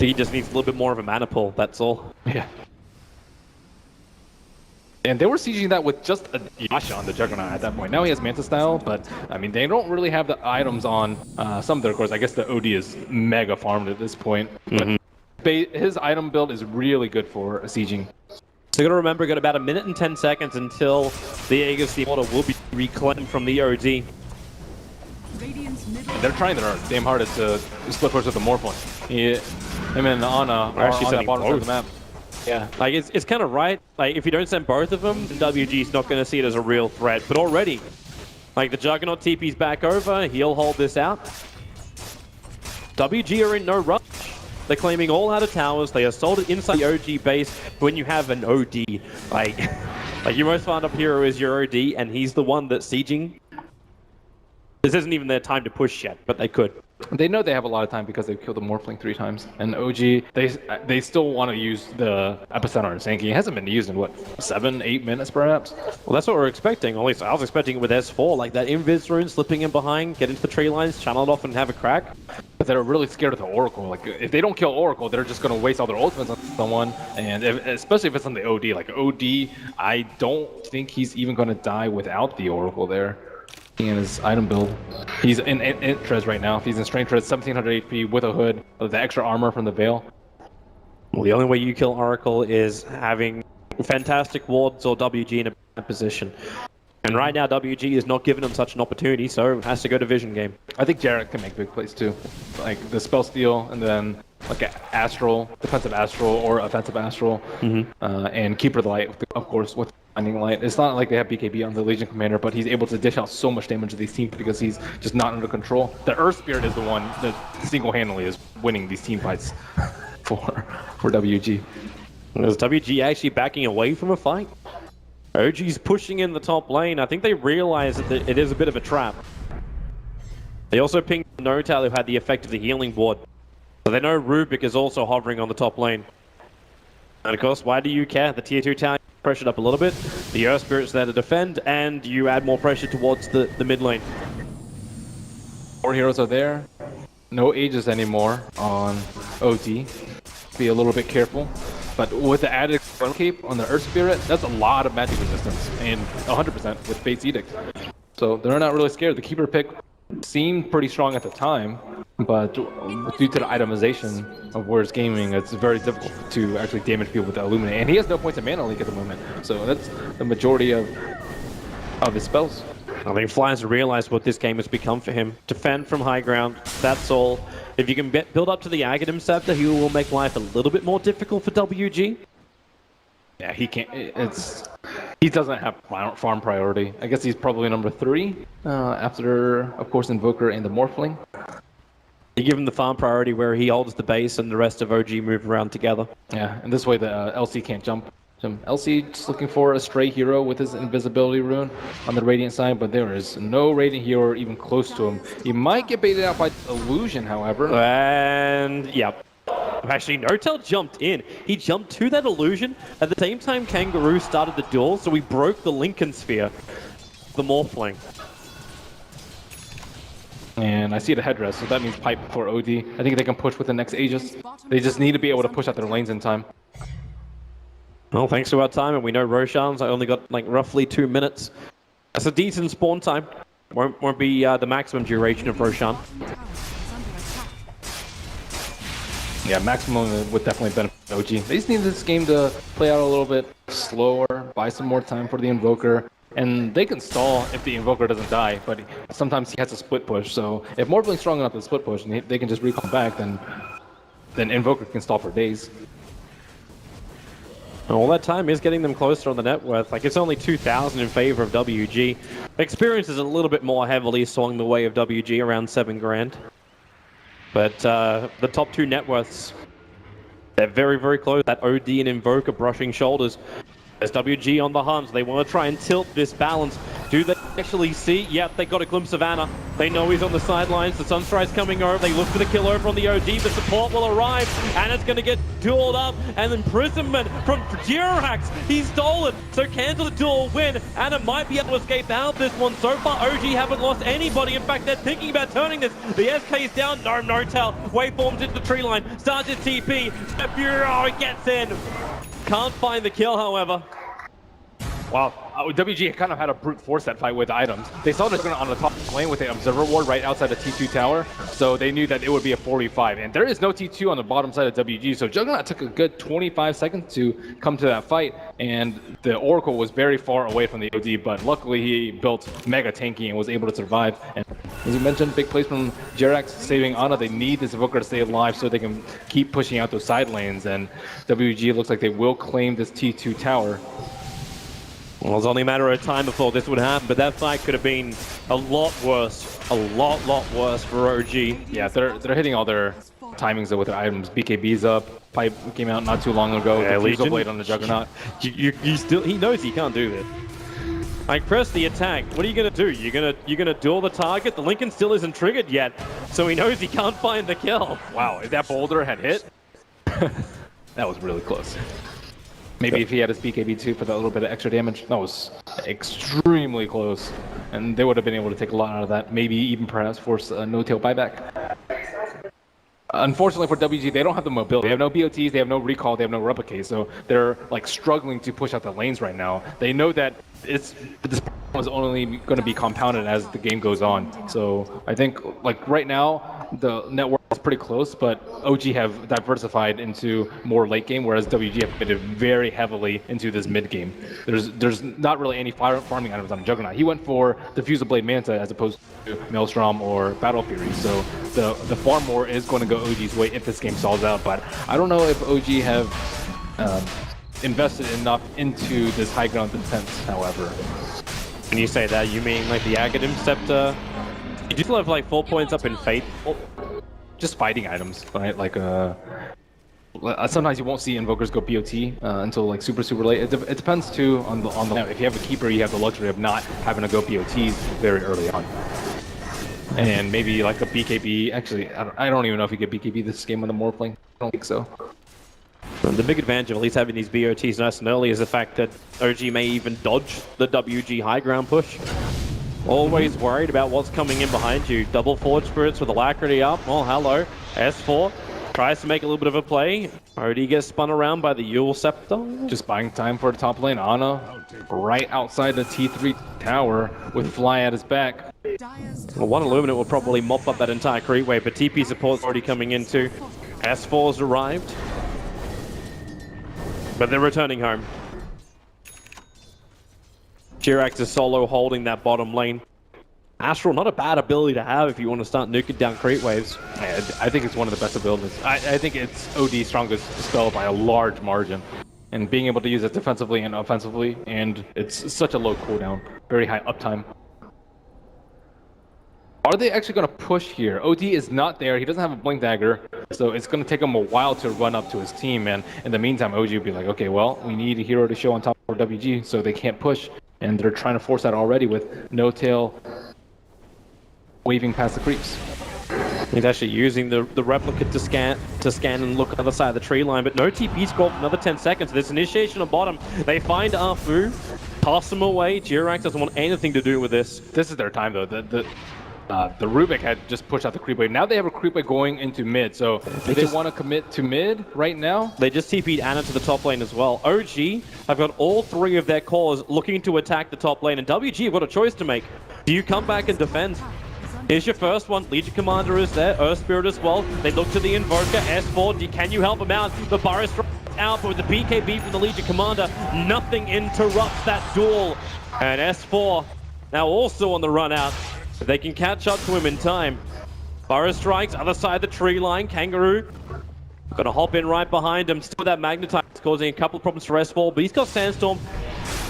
He just needs a little bit more of a mana pull, that's all. Yeah. And they were sieging that with just a Yasha on the Juggernaut at that point. Now he has Manta Style, but I mean, they don't really have the items on some of their cores. I guess the OD is mega farmed at this point. But his item build is really good for sieging. So you gotta remember, got about 1 minute and 10 seconds until the Aegis Immortal will be reclaimed from the OD. They're trying their damn hardest to split push with the Morphling. Him and Ana are actually on that sending bottom side of both. the map. Yeah, like it's kind of right. Like if you don't send both of them, then WG's not going to see it as a real threat. But already, like the Juggernaut TP's back over, he'll hold this out. WG are in no rush. They're claiming all out of towers. They assaulted inside the OG base. When you have an OD, like your most fun up hero is your OD, and he's the one that's sieging. This isn't even their time to push yet, but they could. They know they have a lot of time because they've killed the Morphling 3 times. And OG, they still want to use the Epicenter on Sankey. It hasn't been used in, what, 7-8 minutes perhaps? Well, that's what we're expecting. At least I was expecting it with S4, like that Invis rune slipping in behind, get into the tree lines, channel it off and have a crack. But they're really scared of the Oracle. Like, if they don't kill Oracle, they're just going to waste all their ultimates on someone. And especially if it's on the OD. Like, OD, I don't think he's even going to die without the Oracle there. In his item build. He's in Trez right now. If he's in Strength Trez, 1700 HP with a hood, the extra armor from the Veil. Well, the only way you kill Oracle is having fantastic wards or WG in a bad position. And right now, WG is not giving him such an opportunity, so it has to go to Vision game. I think Jarrett can make big plays too. Like the Spell Steal, and then like an Astral, defensive Astral, or offensive Astral, and Keeper the Light, of course, with Blinding Light. It's not like they have BKB on the Legion Commander, but he's able to dish out so much damage to these teams because he's just not under control. The Earth Spirit is the one that single-handedly is winning these team fights for WG. Is WG actually backing away from a fight? OG's pushing in the top lane. I think they realize that it is a bit of a trap. They also pinged Notal, who had the effect of the healing ward. So they know Rubik is also hovering on the top lane. And of course, why do you care? The tier 2 tower pressured up a little bit. The Earth Spirit's there to defend, and you add more pressure towards the mid lane. 4 heroes are there. No Aegis anymore on OT. Be a little bit careful. But with the added cape on the Earth Spirit, that's a lot of magic resistance, and 100% with Fate's Edict. So they're not really scared. The Keeper pick seemed pretty strong at the time, but due to the itemization of Warriors Gaming, it's very difficult to actually damage people with the Illuminate. And he has no points of mana leak at the moment, so that's the majority of his spells. I think Flyers realize what this game has become for him. Defend from high ground, that's all. If you can build up to the Aghanim Scepter, he will make life a little bit more difficult for WG. Yeah, he can't. He doesn't have farm priority. I guess he's probably number 3 after, of course, Invoker and the Morphling. You give him the farm priority where he holds the base and the rest of OG move around together. Yeah, and this way the LC can't jump. LC just looking for a stray hero with his invisibility rune on the Radiant side, but there is no Radiant hero even close to him. He might get baited out by Illusion, however. And, yep. Actually, Notel jumped in. He jumped to that Illusion. At the same time, Kangaroo started the duel, so he broke the Lincoln Sphere. The Morphling. And I see the headdress, so that means pipe for OD. I think they can push with the next Aegis. They just need to be able to push out their lanes in time. Well, thanks to our time, and we know Roshan's only got like roughly 2 minutes. That's a decent spawn time. Won't be the maximum duration of Roshan. Yeah, Maximum would definitely benefit OG. They just need this game to play out a little bit slower, buy some more time for the Invoker, and they can stall if the Invoker doesn't die, but sometimes he has to split push, so if Morbling's strong enough to split push and they can just recall back, then Invoker can stall for days. All that time is getting them closer on the net worth. Like, it's only 2,000 in favor of WG. Experience is a little bit more heavily swung the way of WG, around 7 grand. But the top 2 net worths, they're very, very close. That OD and Invoker brushing shoulders. There's WG on the hunt. They want to try and tilt this balance. Do they actually see? Yep, they got a glimpse of Ana. They know he's on the sidelines. The Sunstride's coming over. They look for the kill over on the OD. The support will arrive. Ana's going to get dueled up. And imprisonment from Jirax. He's stolen. So cancel the duel win. Ana might be able to escape out this one. So far, OG haven't lost anybody. In fact, they're thinking about turning this. The SK is down. No tell. Waveforms into the tree line. Starts his TP. Oh, he gets in. Can't find the kill, however. Wow, WG kind of had a brute force that fight with items. They saw this on the top lane with the Observer Ward right outside the T2 tower, so they knew that it would be a 4v5. And there is no T2 on the bottom side of WG, so Juggernaut took a good 25 seconds to come to that fight, and the Oracle was very far away from the OD, but luckily he built mega tanky and was able to survive. And as you mentioned, big plays from Jirax saving Ana. They need this Invoker to stay alive so they can keep pushing out those side lanes, and WG looks like they will claim this T2 tower. Well, it was only a matter of time before this would happen, but that fight could have been a lot worse. A lot worse for OG. Yeah, they're hitting all their timings though with their items. BKB's up. Pipe came out not too long ago. Yeah, the Fusel Blade on the Juggernaut. You still, he knows he can't do this. Like, press the attack. What are you gonna do? You're gonna duel the target. The Lincoln still isn't triggered yet, so he knows he can't find the kill. Wow, if that boulder had hit, that was really close. Maybe if he had his BKB2 for that little bit of extra damage, that was extremely close. And they would have been able to take a lot out of that. Maybe even perhaps force a no-tail buyback. Unfortunately for WG, they don't have the mobility. They have no BOTs, they have no recall, they have no replicate. So they're like struggling to push out the lanes right now. They know that this is only going to be compounded as the game goes on. So I think like right now, the network is pretty close, but OG have diversified into more late game, whereas WG have committed very heavily into this mid game. There's not really any farming items on Juggernaut. He went for the Fusel Blade Manta as opposed to Maelstrom or Battle Fury, so the farm more is going to go OG's way if this game stalls out, but I don't know if OG have invested enough into this high ground defense, however. When you say that, you mean like the Aghanim Scepter? You do still have like 4 points up in Fate. Just fighting items, right? Like sometimes you won't see invokers go BOT until like super late. It depends too on the. If you have a keeper, you have the luxury of not having to go BOTs very early on. And maybe like a BKB. Actually, I don't even know if you get BKB this game on the Morphling. I don't think so. The big advantage of at least having these BOTs nice and early is the fact that OG may even dodge the WG high ground push. Always worried about what's coming in behind you. Double Forge Spirits with Alacrity up. Oh, hello. S4 tries to make a little bit of a play. OD gets spun around by the Yule Scepter. Just buying time for the top lane. Ana right outside the T3 tower with Fly at his back. Well, one Illuminate will probably mop up that entire creep wave, but TP support's already coming in too. S4's arrived. But they're returning home. Jirax is solo holding that bottom lane. Astral, not a bad ability to have if you want to start nuking down creep waves. Yeah, I think it's one of the best abilities. I think it's OD's strongest spell by a large margin. And being able to use it defensively and offensively, and it's such a low cooldown, very high uptime. Are they actually going to push here? OD is not there. He doesn't have a Blink Dagger, so it's going to take him a while to run up to his team. And in the meantime, OG will be like, okay, well, we need a hero to show on top of WG, so they can't push. And they're trying to force that already with No Tail waving past the creeps. He's actually using the replicate to scan and look at the other side of the tree line, but no TP score for another 10 seconds. There's initiation on bottom. They find Afu, toss him away. Jirax doesn't want anything to do with this. This is their time, though. The Rubik had just pushed out the creep wave. Now they have a creep wave going into mid, so do they want to commit to mid right now? They just TP'd Ana to the top lane as well. OG have got all three of their cores looking to attack the top lane, and WG have got a choice to make. Do you come back and defend? Here's your first one. Legion Commander is there. Earth Spirit as well. They look to the Invoker. S4, can you help him out? The Burrow Strike out, but with the BKB from the Legion Commander, nothing interrupts that duel. And S4 now also on the run out. They can catch up to him in time. Burrow Strikes, other side of the tree line. Kangaroo gonna hop in right behind him. Still that Magnetize causing a couple of problems for S4, but he's got Sandstorm.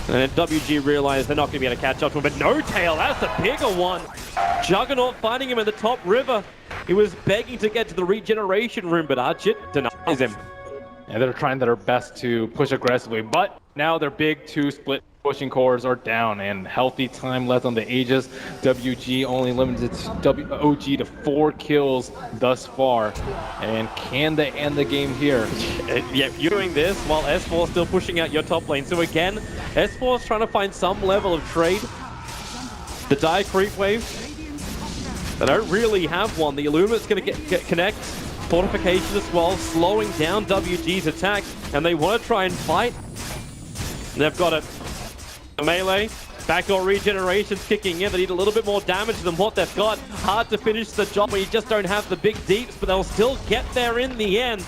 And then WG realized they're not going to be able to catch up to him. But No Tail, that's a bigger one. Juggernaut fighting him in the top river. He was begging to get to the regeneration room, but Archit denies him. And they're trying their best to push aggressively, but now their big two split pushing cores are down and healthy time left on the Aegis. WG only limited OG to 4 kills thus far. And can they end the game here? Yeah, you're doing this while S4 is still pushing out your top lane. So again, S4 is trying to find some level of trade. The Dire Creep Wave, they don't really have one. The Illuminate's going to get connect. Fortification as well, slowing down WG's attack, and they want to try and fight. They've got it. The melee, backdoor regeneration's kicking in. They need a little bit more damage than what they've got. Hard to finish the job when you just don't have the big deeps, but they'll still get there in the end.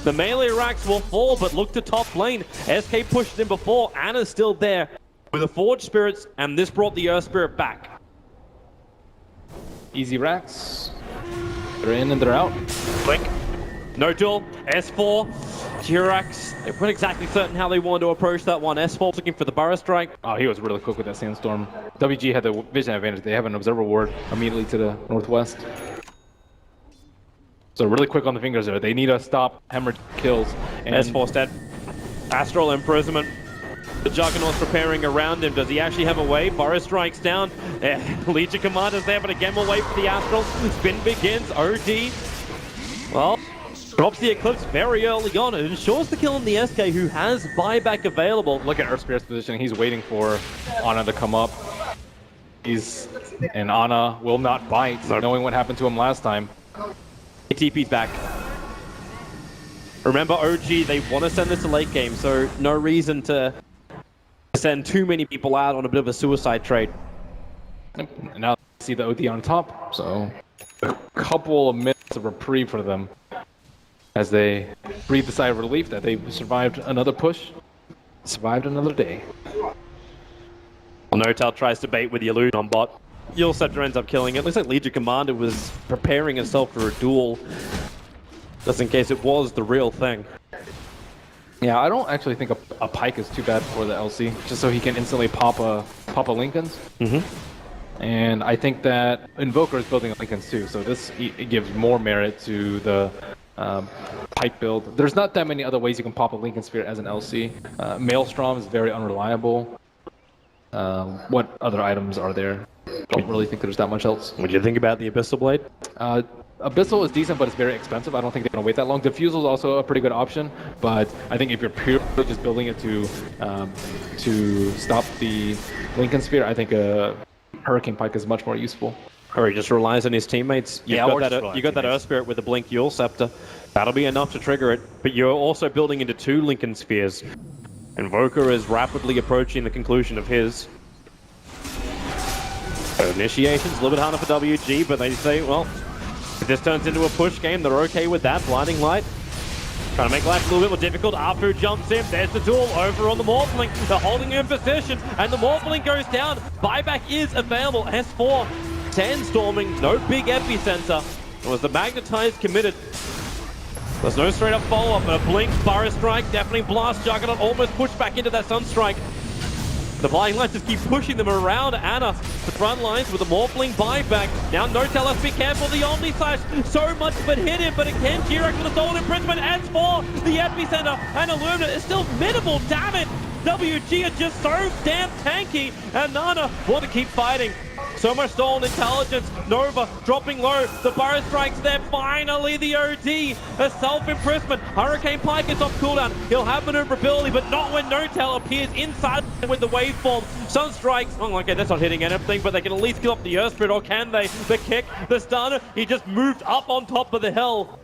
The melee racks will fall, but look to top lane. SK pushed in before. Anna's still there with the Forge Spirits, and this brought the Earth Spirit back. Easy racks. They're in and they're out. Blink. No duel. S4. Jirax. They weren't exactly certain how they wanted to approach that one. S4 looking for the Burrow Strike. Oh, he was really quick with that Sandstorm. WG had the vision advantage. They have an Observer Ward immediately to the northwest. So really quick on the fingers there. They need to stop hemorrhage kills. And S4's dead. Astral Imprisonment. The Juggernaut's preparing around him. Does he actually have a wave? Burrow Strikes down. Legion Commander's there, but again we'll wait for the Astral. Spin begins. OD. Well, drops the Eclipse very early on. It ensures the kill on the SK, who has buyback available. look at Earth Spirit's position. He's waiting for Ana to come up. And Ana will not bite, knowing what happened to him last time. TP's back. Remember, OG, they want to send this to late game, so no reason to send too many people out on a bit of a suicide trade. And now see the OD on top, so a couple of minutes of reprieve for them as they breathe the sigh of relief that they survived another push, survived another day. Well, No-Tail tries to bait with the Illusion on bot. Yule Scepter ends up killing it. Looks like Legion Commander was preparing herself for a duel, just in case it was the real thing. Yeah, I don't actually think a Pike is too bad for the LC, just so he can instantly pop a Linken's. And I think that Invoker is building Linken's too, so this it gives more merit to the Pike build. There's not that many other ways you can pop a Linken Sphere as an LC. Maelstrom is very unreliable. What other items are there? Don't really think there's that much else. What do you think about the Abyssal Blade? Abyssal is decent, but it's very expensive. I don't think they're going to wait that long. Diffusal is also a pretty good option, but I think if you're purely just building it to stop the Linken Sphere, I think Hurricane Pike is much more useful. Or he just relies on his teammates. You got that Earth Spirit with the Blink Yule Scepter. That'll be enough to trigger it, but you're also building into 2 Linken Spheres. Invoker is rapidly approaching the conclusion of his. Initiation's a little bit harder for WG, but they say, well, if this turns into a push game, they're okay with that. Blinding Light. Trying to make life a little bit more difficult. Apu jumps in. There's the duel over on the Morphling. They're holding him in position, and the Morphling goes down. Buyback is available. S4 sandstorming. No big epicenter. It was the Magnetize committed. There's no straight up follow-up, but a Blink, Burrow Strike, definitely Blast Juggernaut, almost pushed back into that Sunstrike. The Blinding Lights just keep pushing them around Ana. The front lines with the Morphling buyback. Now No-Tail has to be careful. The Omni Slash, so much but hit him, but again, Jirax with the Stolen Imprisonment adds 4. The Epicenter and Illumina is still minimal damage. WG are just so damn tanky, and Nana want to keep fighting. So much stolen intelligence. Nova dropping low. The Burrow Strike's there. Finally, the OD. A self-imprisonment. Hurricane Pike is off cooldown. He'll have maneuverability, but not when No-Tail appears inside with the waveform. Sunstrikes. Oh, okay, that's not hitting anything, but they can at least kill up the Earth Spirit, or can they? The kick, the stun. He just moved up on top of the hill.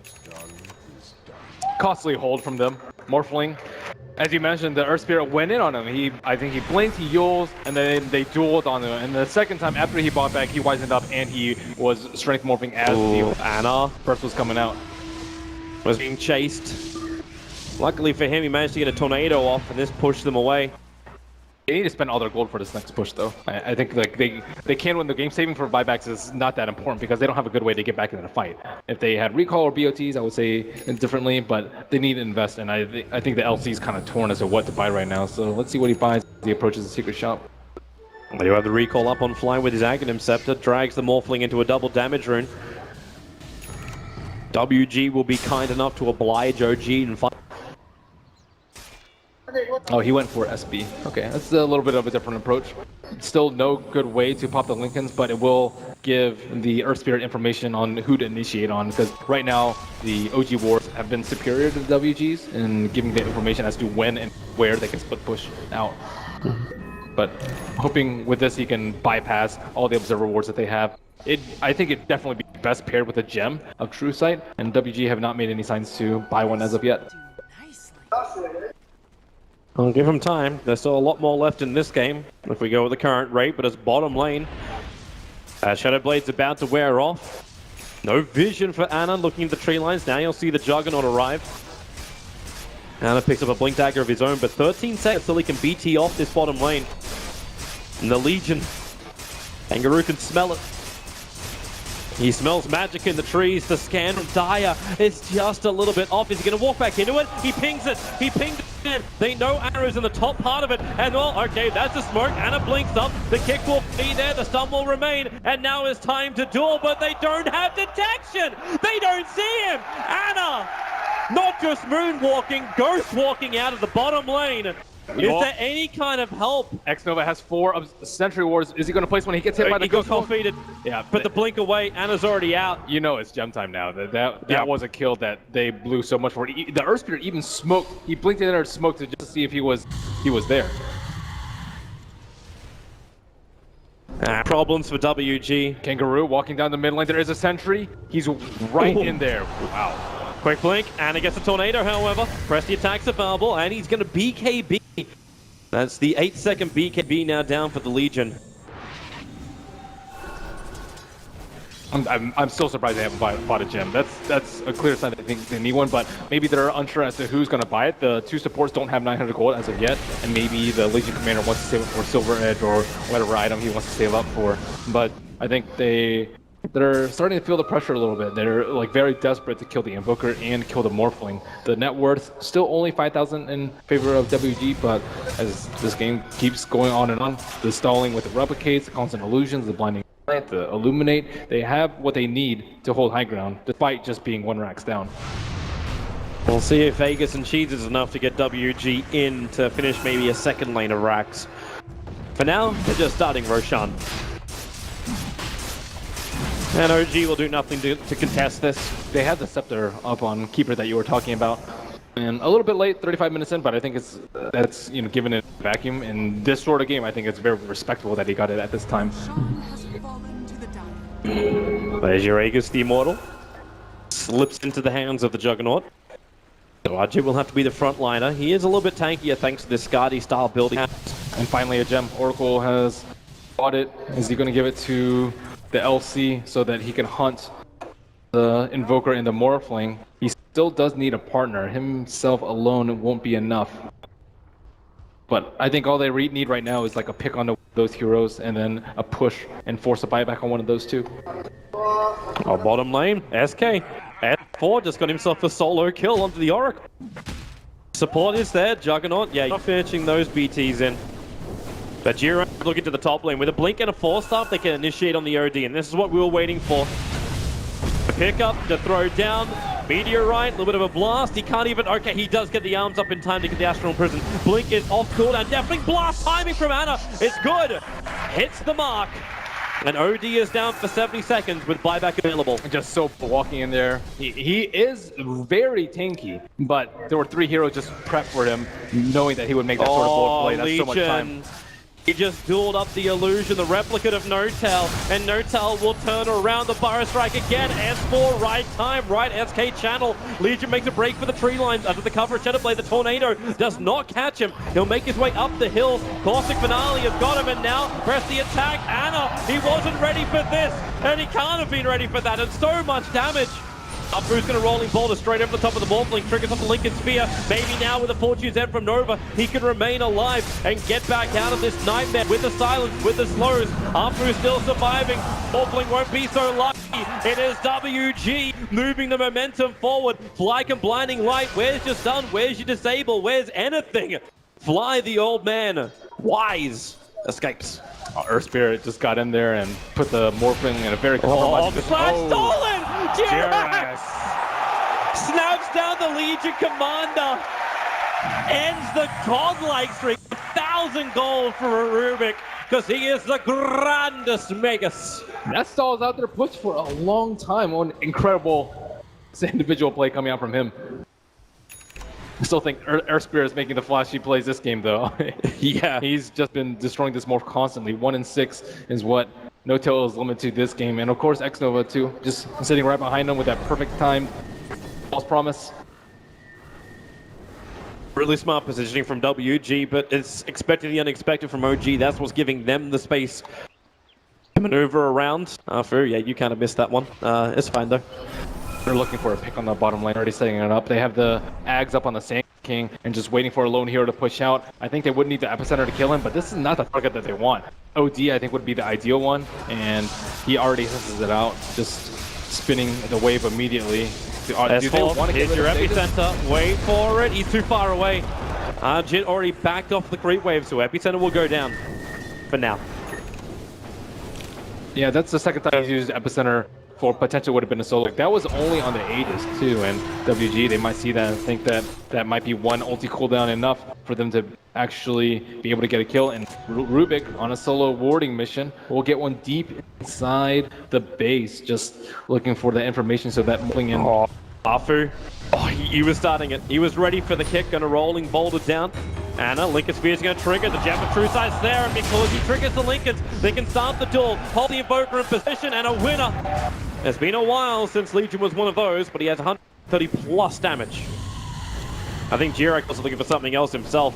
Costly hold from them. Morphling. as you mentioned, the Earth Spirit went in on him. I think he blinked, he Yules, and then they dueled on him. And the second time after he bought back, he wisened up and he was strength morphing as the Ana burst was coming out. was being chased. Luckily for him, he managed to get a tornado off, and this pushed them away. They need to spend all their gold for this next push, though. I think like they can win the game. Saving for buybacks is not that important because they don't have a good way to get back into the fight. If they had recall or BOTs, I would say differently, but they need to invest. And I think the LC is kind of torn as to what to buy right now. So let's see what he buys as he approaches the secret shop. They do have the recall up on flying with his Aghanim Scepter, drags the Morphling into a double damage rune. WG will be kind enough to oblige OG and fight. Oh, he went for SB. Okay, that's a little bit of a different approach. Still no good way to pop the Lincolns, but it will give the Earth Spirit information on who to initiate on, because right now the OG Wars have been superior to the WGs in giving the information as to when and where they can split push out. But hoping with this he can bypass all the Observer Wars that they have. I think it'd definitely be best paired with a gem of True Sight, and WG have not made any signs to buy one as of yet. I'll give him time. There's still a lot more left in this game if we go with the current rate, but it's bottom lane. Shadow Blade's about to wear off. No vision for Ana looking at the tree lines. Now you'll see the Juggernaut arrive. Ana picks up a Blink Dagger of his own, but 13 seconds till he can BT off this bottom lane. And the Legion. Kangaroo can smell it. He smells magic in the trees. The scan from Dire is just a little bit off. Is he going to walk back into it? He pings it. He pinged it. They know Ana is in the top part of it. And well, okay, that's the smoke. Ana blinks up. The kick will be there. The stun will remain. And now it's time to duel, but they don't have detection. They don't see him. Ana, not just moonwalking, ghost walking out of the bottom lane. Is there any kind of help? Xnova has 4 Sentry Wars. Is he going to place when he gets hit by the ghost? He got cold-feeded. Yeah, but the blink away, Ana's already out. You know it's gem time now. That was a kill that they blew so much for. The Earth Spirit even smoked. He blinked in there and smoked just to see if he was there. Problems for WG. Kangaroo walking down the mid lane. There is a sentry. He's right in there. Wow. Quick blink, Ana gets a tornado, however. Press the attacks available, and he's going to BKB. That's the 8-second BKB now down for the Legion. I'm still surprised they haven't bought a gem. That's a clear sign that I think they need one, but maybe they're unsure as to who's going to buy it. The 2 supports don't have 900 gold as of yet, and maybe the Legion Commander wants to save it for Silver Edge or whatever item he wants to save up for. But I think they're starting to feel the pressure a little bit. They're like very desperate to kill the Invoker and kill the Morphling. The net worth still only 5,000 in favor of WG, but as this game keeps going on and on, the stalling with the replicates, the constant illusions, the blinding light, the illuminate, they have what they need to hold high ground, despite just being 1 racks down. We'll see if Vegas and Cheese is enough to get WG in to finish maybe a second lane of racks. For now, they're just starting Roshan. And OG will do nothing to contest this. They had the Scepter up on Keeper that you were talking about. And a little bit late, 35 minutes in, but I think that's given it a vacuum. In this sort of game, I think it's very respectable that he got it at this time. There's your Aegis the Immortal. Slips into the hands of the Juggernaut. So RJ will have to be the frontliner. He is a little bit tankier thanks to this Skadi style building. And finally a gem. Oracle has bought it. Is he going to give it to the LC so that he can hunt the Invoker and the Morphling? He still does need a partner. Himself alone won't be enough. But I think all they need right now is like a pick on those heroes and then a push and force a buyback on one of those 2. Oh, bottom lane, SK. S4 just got himself a solo kill onto the Oracle. Support is there, Juggernaut. Yeah, not finishing those BTs in. But Jiro looking to the top lane. With a blink and a 4-star, they can initiate on the OD, and this is what we were waiting for. A pick up, to throw down, Meteorite, a little bit of a blast. He can't even, okay, he does get the arms up in time to get the Astral Prison. Blink is off cooldown, definitely blast timing from Ana. It's good, hits the mark. And OD is down for 70 seconds with buyback available. Just so walking in there. He is very tanky, but there were 3 heroes just prepped for him, knowing that he would make that sort of bullet play. That's Legion. So much time. He just dueled up the illusion, the replicate of N0tail, and N0tail will turn around the Burrow Strike again. S4, right time, right SK channel. Legion makes a break for the tree lines under the cover of Shadowblade. The Tornado does not catch him. He'll make his way up the hills. Caustic Finale has got him, and now press the attack. Ana, he wasn't ready for this, and he can't have been ready for that, and so much damage. Afu's going to rolling boulder straight over the top of the Morphling, triggers off the Lincoln Spear. Maybe now with the Fortune's End from Nova, he can remain alive and get back out of this nightmare with the silence, with the slows. Afu still surviving. Morphling won't be so lucky. It is WG moving the momentum forward. Fly and Blinding Light. Where's your stun? Where's your disable? Where's anything? Fly, the old man, wise, escapes. Earth Spirit just got in there and put the Morphling in a very compromising position. Stolen! JerAx snaps down the Legion Commander, ends the godlike streak. 1,000 gold for Rubik, because he is the grandest Magus. That stalls out there pushed for a long time on incredible individual play coming out from him. I still think Earth Spirit is making the flashy plays this game, though. Yeah. He's just been destroying this morph constantly. 1 in 6 is what N0tail is limited to this game. And of course, Xnova, too, just sitting right behind him with that perfect time. False promise. Really smart positioning from WG, but it's expected the unexpected from OG. That's what's giving them the space to maneuver around. Afu, yeah, you kind of missed that one. It's fine, though. They're looking for a pick on the bottom lane, already setting it up. They have the Ags up on the Sand King and just waiting for a lone hero to push out. I think they would need the Epicenter to kill him, but this is not the target that they want. OD, I think, would be the ideal one, and he already senses it out, just spinning the wave immediately. Do they want to get your Epicenter. Wait for it. He's too far away. Jin already backed off the creep wave, so Epicenter will go down for now. Yeah, that's the second time he's used Epicenter for potential would have been a solo. That was only on the Aegis too, and WG, they might see that and think that that might be one ulti cooldown enough for them to actually be able to get a kill. And Rubik on a solo warding mission will get one deep inside the base, just looking for the information so that Morphling in. Afu, he was starting it. He was ready for the kick, gonna rolling boulder down. Ana, Lincoln Spear is going to trigger. The Gem of True Sight's there, and because he triggers the Lincolns, they can start the duel, hold the Invoker in position, and a winner. It's been a while since Legion was one of those, but he has 130 plus damage. I think JerAx was looking for something else himself.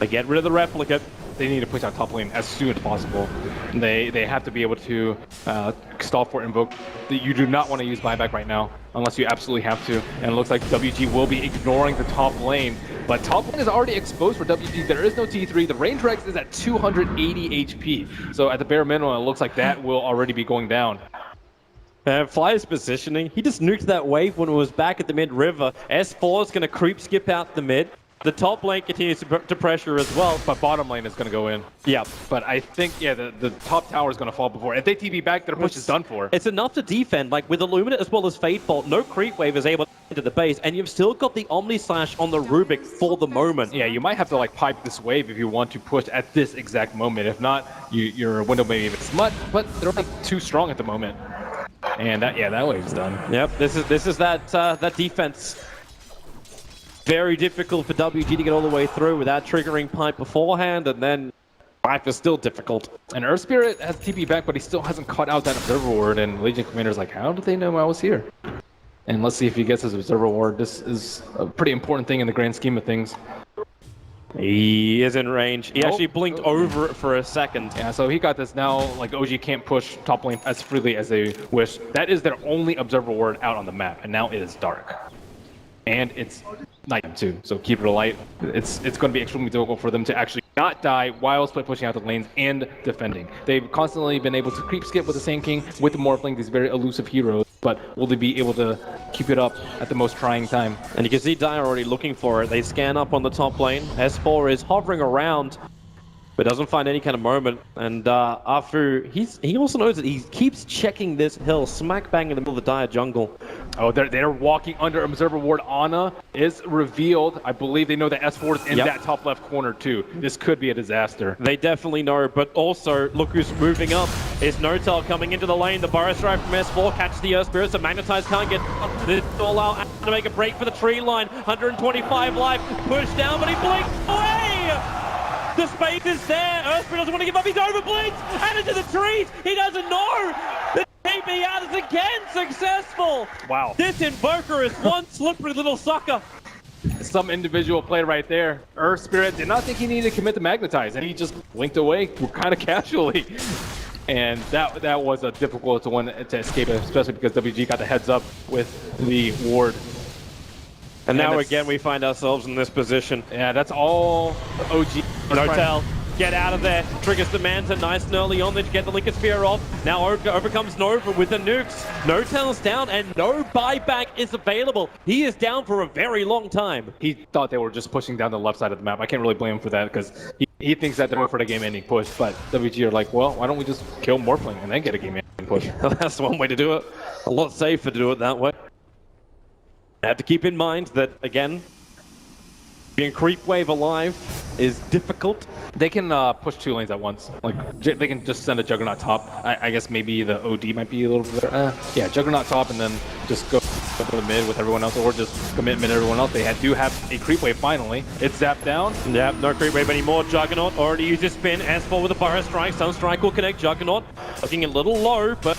They get rid of the replicate. They need to push out top lane as soon as possible. They have to be able to stall for Invoke. You do not want to use buyback right now, unless you absolutely have to. And it looks like WG will be ignoring the top lane. But top lane is already exposed for WG. There is no T3. The range Rex is at 280 HP. So at the bare minimum, it looks like that will already be going down. Fly's positioning. He just nuked that wave when it was back at the mid river. S4 is going to creep skip out the mid. The top lane continues to pressure as well. But bottom lane is going to go in. Yeah. But I think, yeah, the top tower is going to fall before. If they TP back, their push is done for. It's enough to defend. Like with Illuminate as well as Fatebolt, no creep wave is able to into the base, and you've still got the Omni Slash on the Rubik for the moment. Yeah, you might have to like pipe this wave if you want to push at this exact moment. If not, your window may even smut, but they're only too strong at the moment. And that wave's done. Yep, this is that defense. Very difficult for WG to get all the way through without triggering pipe beforehand, and then life is still difficult. And Earth Spirit has TP back, but he still hasn't caught out that Observer Ward, and Legion Commander's like, how did they know I was here? And let's see if he gets his Observer Ward. This is a pretty important thing in the grand scheme of things. He is in range. He actually blinked over it for a second. Yeah, so he got this now. Like, OG can't push top lane as freely as they wish. That is their only Observer Ward out on the map, and now it is dark. And it's nighttime too, so keep it alight. It's going to be extremely difficult for them to actually not die while split pushing out the lanes and defending. They've constantly been able to creep skip with the Sand King, with the Morphling, these very elusive heroes, but will they be able to keep it up at the most trying time? And you can see Dire already looking for it. They scan up on the top lane. S4 is hovering around, but doesn't find any kind of moment. And Afu, he also knows that he keeps checking this hill, smack bang in the middle of the Dire jungle. Oh, they're walking under Observer Ward. Ana is revealed. I believe they know that S4 is in that top left corner too. This could be a disaster. They definitely know, but also look who's moving up. It's N0tail coming into the lane. The Burrow Strike from S4 catches the Earth Spirit, so Magnetize can't get this will allow Ana to make a break for the tree line. 125 life, pushed down, but he blinked away! The space is there. Earthspirit doesn't want to give up. He's overblinked. And into the trees. He doesn't know. The TP out is again successful. Wow. This Invoker is one slippery little sucker. Some individual play right there. Earthspirit did not think he needed to commit to Magnetize, and he just blinked away kind of casually. And that was a difficult one to escape, especially because WG got the heads up with the ward. And now again we find ourselves in this position. Yeah, that's all OG. N0tail, get out of there. Triggers the Manta nice and early on there to get the Linker Sphere off. Now overcomes Nova with the nukes. N0tail's down and no buyback is available. He is down for a very long time. He thought they were just pushing down the left side of the map. I can't really blame him for that because he thinks that they're going for the game-ending push. But WG are like, well, why don't we just kill Morphling and then get a game-ending push? That's one way to do it. A lot safer to do it that way. I have to keep in mind that, again, being creep wave alive is difficult. They can push 2 lanes at once. Like, they can just send a Juggernaut top. I guess maybe the OD might be a little bit better. Yeah, Juggernaut top and then just go to the mid with everyone else, or just commit mid everyone else. They do have a creep wave finally. It's zapped down. Yep, no creep wave anymore. Juggernaut already used his spin. S4 with a Burrow Strike. Sunstrike will connect Juggernaut. Looking a little low, but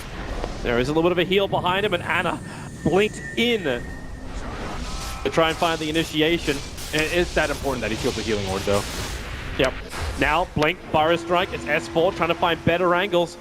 there is a little bit of a heal behind him, and Ana blinked in to try and find the initiation. It's that important that he kills the healing ward, though. Yep. Now, Blink, Burrow Strike, it's S4 trying to find better angles.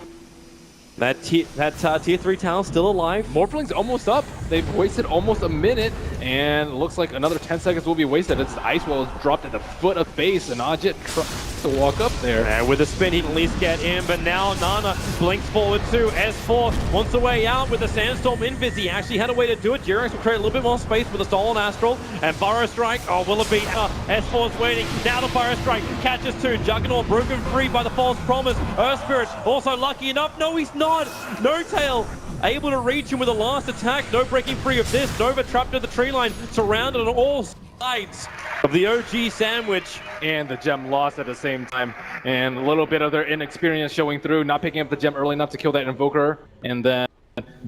That tier 3 tower still alive. Morphling's almost up. They've wasted almost a minute, and it looks like another 10 seconds will be wasted. It's the Ice Wall is dropped at the foot of base, and Ajit tries to walk up there. And with a spin, he can at least get in, but now Nana blinks forward too. S4 wants a way out with the Sandstorm Invis. He actually had a way to do it. Jerax will create a little bit more space with a Stolen Astral, and Burrow Strike, oh, will it be? S4's waiting. Now the Burrow Strike catches 2. Juggernaut broken free by the False Promise. Earthspirit also lucky enough. No, he's not. N0tail able to reach him with a last attack. No breaking free of this. Nova trapped to the tree line, surrounded on all sides of the OG sandwich. And the gem lost at the same time. And a little bit of their inexperience showing through, not picking up the gem early enough to kill that Invoker. And then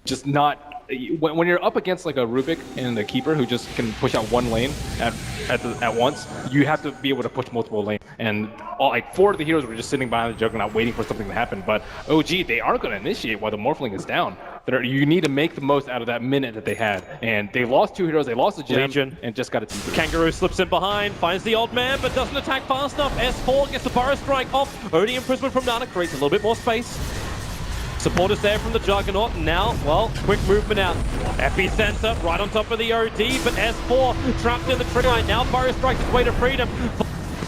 just not... When you're up against like a Rubik and the Keeper who just can push out 1 lane at once, you have to be able to push multiple lanes. And like 4 of the heroes were just sitting behind the Juggernaut waiting for something to happen. But OG, they aren't going to initiate while the Morphling is down. You need to make the most out of that minute that they had. And they lost 2 heroes, they lost the gem, Legion. and just got a TP. Kangaroo slips in behind, finds the odd man, but doesn't attack fast enough. S4 gets the Burrow Strike off. OD imprisonment from Nana creates a little bit more space. Support is there from the Juggernaut. Now, well, quick movement out. Epicenter right on top of the OD, but S4 trapped in the tree line. Now Burrow strikes his way to freedom.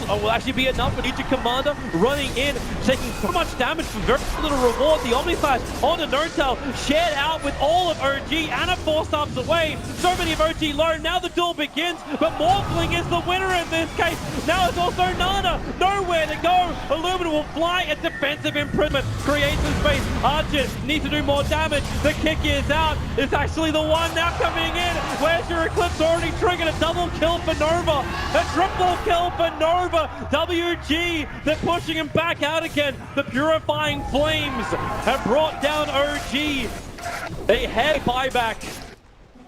Will actually be enough for Legion Commander running in, taking so much damage for very little reward. The Omnislash onto N0tail, shared out with all of OG. Ana 4 stops away. So many of OG low. Now the duel begins, but Morphling is the winner in this case. Now it's also Nana. Nowhere to go. Illumina will fly at defensive imprisonment. Creates some space. Ajit needs to do more damage. The kick is out. It's actually the one now coming in. Where's your Eclipse already triggered? A double kill for Nova. A triple kill for Nova. WG, they're pushing him back out again. The Purifying Flames have brought down OG. They had buyback.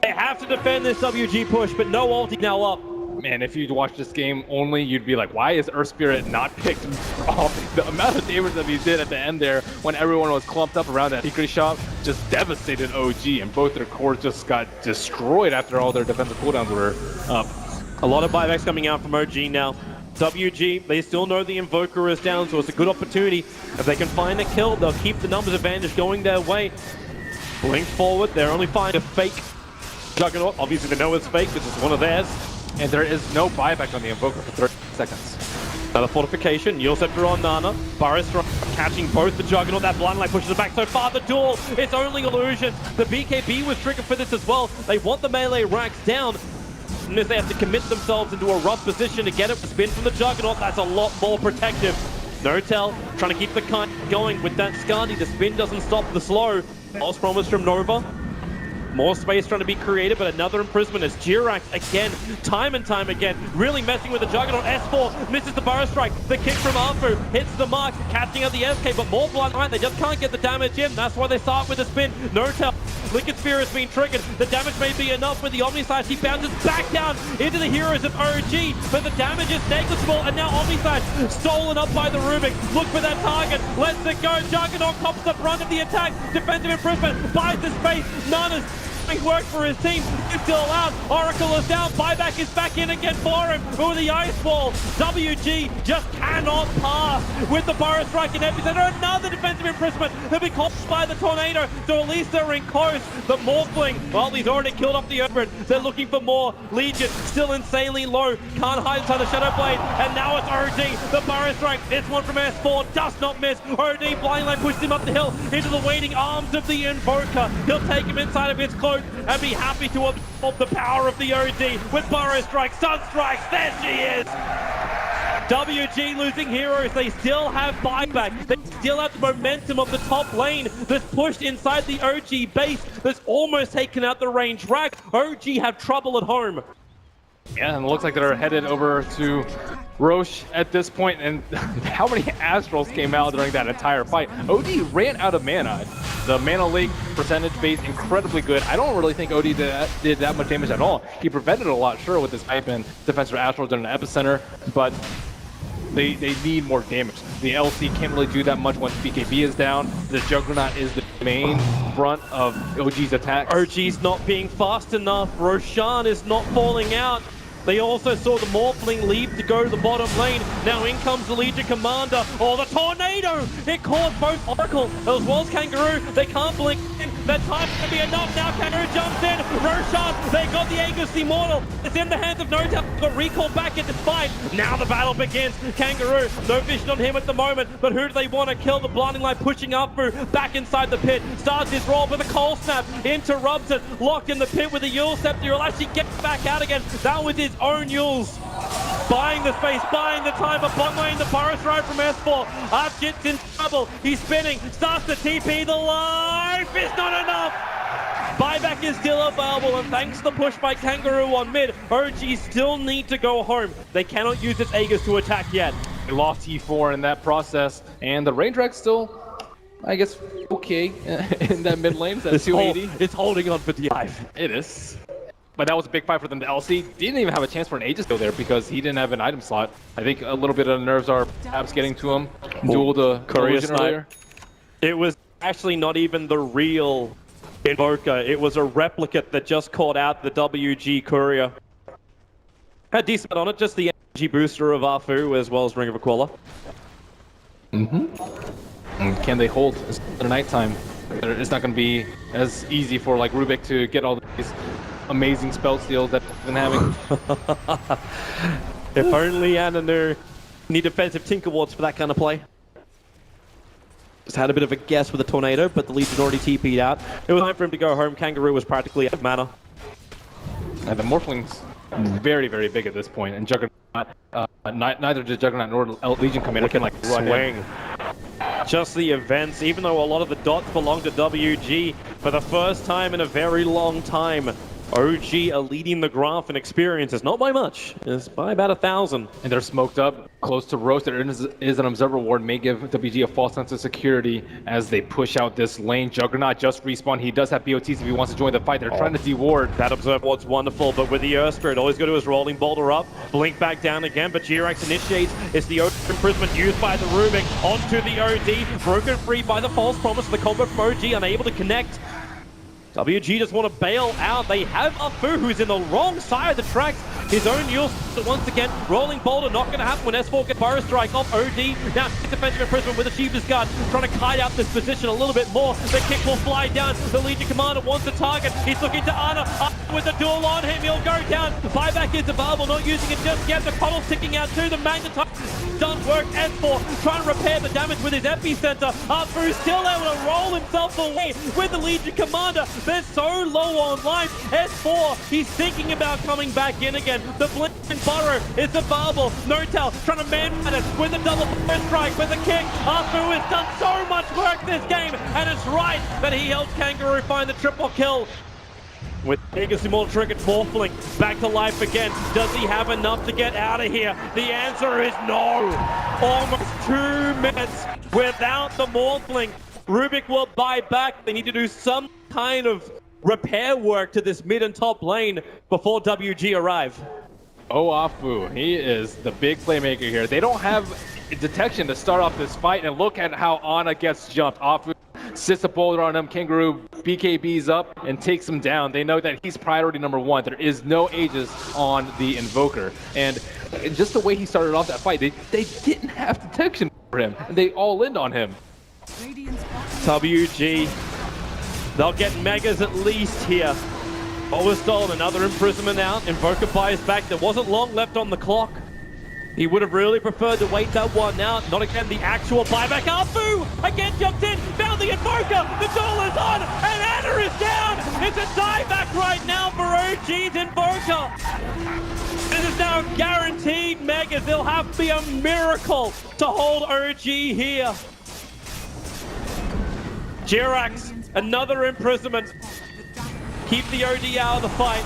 They have to defend this WG push, but no ulti now up. Man, if you'd watch this game only, you'd be like, why is Earthspirit not picked off? The amount of damage that he did at the end there when everyone was clumped up around that secret shop just devastated OG, and both their cores just got destroyed after all their defensive cooldowns were up. A lot of buybacks coming out from OG now. WG, they still know the Invoker is down, so it's a good opportunity. If they can find a kill, they'll keep the numbers advantage going their way. Blink forward, they're only finding a fake Juggernaut. Obviously they know it's fake, this is one of theirs. And there is no buyback on the Invoker for 30 seconds. Another fortification, Yield Scepter on Nana. Burrow Strike catching both the Juggernaut. That blind light pushes it back so far. The duel, it's only illusion. The BKB was triggered for this as well. They want the melee racks down. And if they have to commit themselves into a rough position to get it to spin from the Juggernaut, that's a lot more protective. N0tail trying to keep the kite going with that Skadi. The spin doesn't stop the slow. False Promise from Nova. More space trying to be created, but another imprisonment as Jirax again, time and time again, really messing with the Juggernaut. S4 misses the Burrow Strike. The kick from Arfu hits the mark, catching out the SK, but more blind line. They just can't get the damage in. That's why they start with the spin. N0tail. Lincoln Sphere has been triggered. The damage may be enough with the Omnicide. He bounces back down into the heroes of OG, but the damage is negligible, and now Omnicide stolen up by the Rubik. Look for that target. Lets it go. Juggernaut comes the front of the attack. Defensive improvement buys the space. Nana's work for his team. He's still out. Oracle is down. Buyback is back in again for him. Over the ice wall. WG just cannot pass with the Burrow Strike in epicenter. Another defensive imprisonment. They'll be caught by the Tornado. So at least they're in close. The Morphling, well, he's already killed off the Earthbird. They're looking for more. Legion still insanely low. Can't hide inside the Shadow Blade. And now it's OD. The Burrow Strike. This one from S4 does not miss. OD blind line pushes him up the hill into the waiting arms of the Invoker. He'll take him inside of his cloak and be happy to absorb the power of the OD with Burrow Strike, Sunstrike. There she is! WG losing heroes. They still have buyback. They still have the momentum of the top lane that's pushed inside the OG base that's almost taken out the range rack. OG have trouble at home. Yeah, and it looks like they're headed over to Roche at this point, and how many Astrals came out during that entire fight? OD ran out of mana. The mana leak percentage base incredibly good. I don't really think OD did that much damage at all. He prevented a lot, sure, with his pipe and defensive Astrals in the epicenter, but they need more damage. The LC can't really do that much once BKB is down. The Juggernaut is the main front of OG's attack. OG's not being fast enough. Roshan is not falling out. They also saw the Morphling leave to go to the bottom lane. Now in comes the Legion Commander. Oh, the Tornado! It caught both Oracle as well as Kangaroo. They can't blink in. That time can be enough. Now Kangaroo jumps in. Roshan, they got the Aegis Immortal. It's in the hands of N0tail. Got recall back into fight. Now the battle begins. Kangaroo, no vision on him at the moment. But who do they want to kill? The Blinding Light pushing up through back inside the pit. Starts his roll, but the Cold Snap interrupts it. Locked in the pit with the Eul Scepter. He'll actually get back out again. That was his own Euls. Buying the space, buying the time, but bottom lane, the Burrow Strike from S4. Archit's in trouble. He's spinning, starts to TP. The life is not enough. Buyback is still available, and thanks to the push by Kangaroo on mid, OG still need to go home. They cannot use its Aegis to attack yet. They lost E4 in that process, and the range rack's still, I guess, okay in that mid lane. That's 280. It's holding on for D5. It is. But that was a big fight for them. The LC didn't even have a chance for an Aegis still there because he didn't have an item slot. I think a little bit of the nerves are perhaps getting to him. Duel the Courier earlier. It was actually not even the real Invoker. It was a replicate that just caught out the WG Courier. Had decent on it, just the energy booster of Arfu as well as Ring of Aquila. And can they hold their nighttime? It's not going to be as easy for like Rubik to get all these amazing spell steals that they've been having. If only Ananu need defensive Tinker Wards for that kind of play. Just had a bit of a guess with the Tornado, but the Legion already TP'd out. It was time for him to go home. Kangaroo was practically out of mana. And the Morphling's very, very big at this point, and Juggernaut, neither did Juggernaut nor Legion Commander can like run swing. Just the events, even though a lot of the dots belong to WG, for the first time in a very long time, OG are leading the graph in experiences, not by much, it's by about 1,000. And they're smoked up close to Roche. There is an Observer Ward, may give WG a false sense of security as they push out this lane. Juggernaut just respawned. He does have BOTs if he wants to join the fight. They're trying to deward. That Observer Ward's wonderful, but with the Earth Spirit, all he's got to do is Rolling Boulder up, blink back down again, but Jirax initiates. It's the imprisonment used by the Rubik onto the OD, broken free by the false promise. The combo from OG unable to connect. WG just want to bail out. They have Afu, who's in the wrong side of the tracks. His own Euls once again. Rolling Boulder not going to happen when S4 gets Burrow Strike off OD. Now defensive imprisonment with Achiever's Guard, trying to kite out this position a little bit more. The kick will fly down. The Legion Commander wants a target. He's looking to Ana. With the duel on him, he'll go down. Buyback is available, not using it just yet. The Coddle's ticking out too. The Magnetite does work. S4 trying to repair the damage with his epicenter. Afu still able to roll himself away with the Legion Commander. They're so low on life. S4, he's thinking about coming back in again. The Blink and Burrow is available. N0tail trying to man-fight it with a double Burrow Strike with a kick. Afu has done so much work this game, and it's right that he helps Kangaroo find the triple kill. with Legacy Triggered Morphling back to life again. Does he have enough to get out of here? The answer is no. Almost 2 minutes without the Morphling. Rubik will buy back. They need to do some kind of repair work to this mid and top lane before WG arrive. Afu, he is the big playmaker here. They don't have detection to start off this fight, and look at how Ana gets jumped. Afu sits a boulder on him, Kangaroo BKBs up and takes him down. They know that he's priority number 1. There is no Aegis on the Invoker. And just the way he started off that fight, they didn't have detection for him. And they all in on him. WG, they'll get Megas at least here. Overstall, another imprisonment out. Invoker buys back. There wasn't long left on the clock. He would have really preferred to wait that one out. Not again the actual buyback. Afu again jumped in, found the Invoker. The duel is on, and Ana is down. It's a dieback right now for OG's Invoker. This is now guaranteed Megas. They'll have to be a miracle to hold OG here. Jirax, another imprisonment. Keep the OD out of the fight.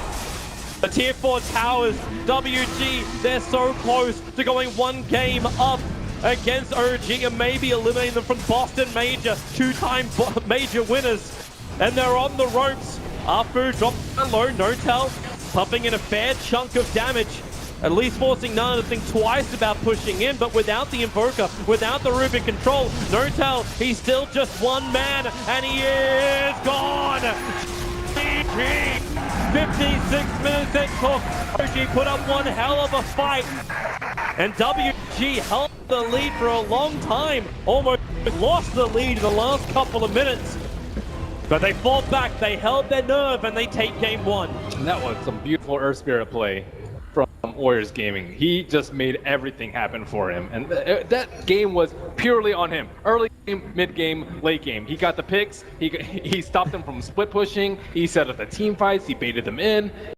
The tier 4 towers, WG, they're so close to going 1 game up against OG and maybe eliminating them from Boston Major, 2-time major winners. And they're on the ropes. Afu dropping low, N0tail pumping in a fair chunk of damage. At least forcing Nana to think twice about pushing in, but without the Invoker, without the Rubik control, N0tail, he's still just 1 man, and he is gone! 56 minutes it took. OG put up one hell of a fight. And WG held the lead for a long time. Almost lost the lead in the last couple of minutes. But they fought back, they held their nerve, and they take game 1. And that was some beautiful Earth Spirit play from Warriors Gaming. He just made everything happen for him. And that game was purely on him. Early game, mid game, late game. He got the picks. He stopped them from split pushing. He set up the team fights. He baited them in.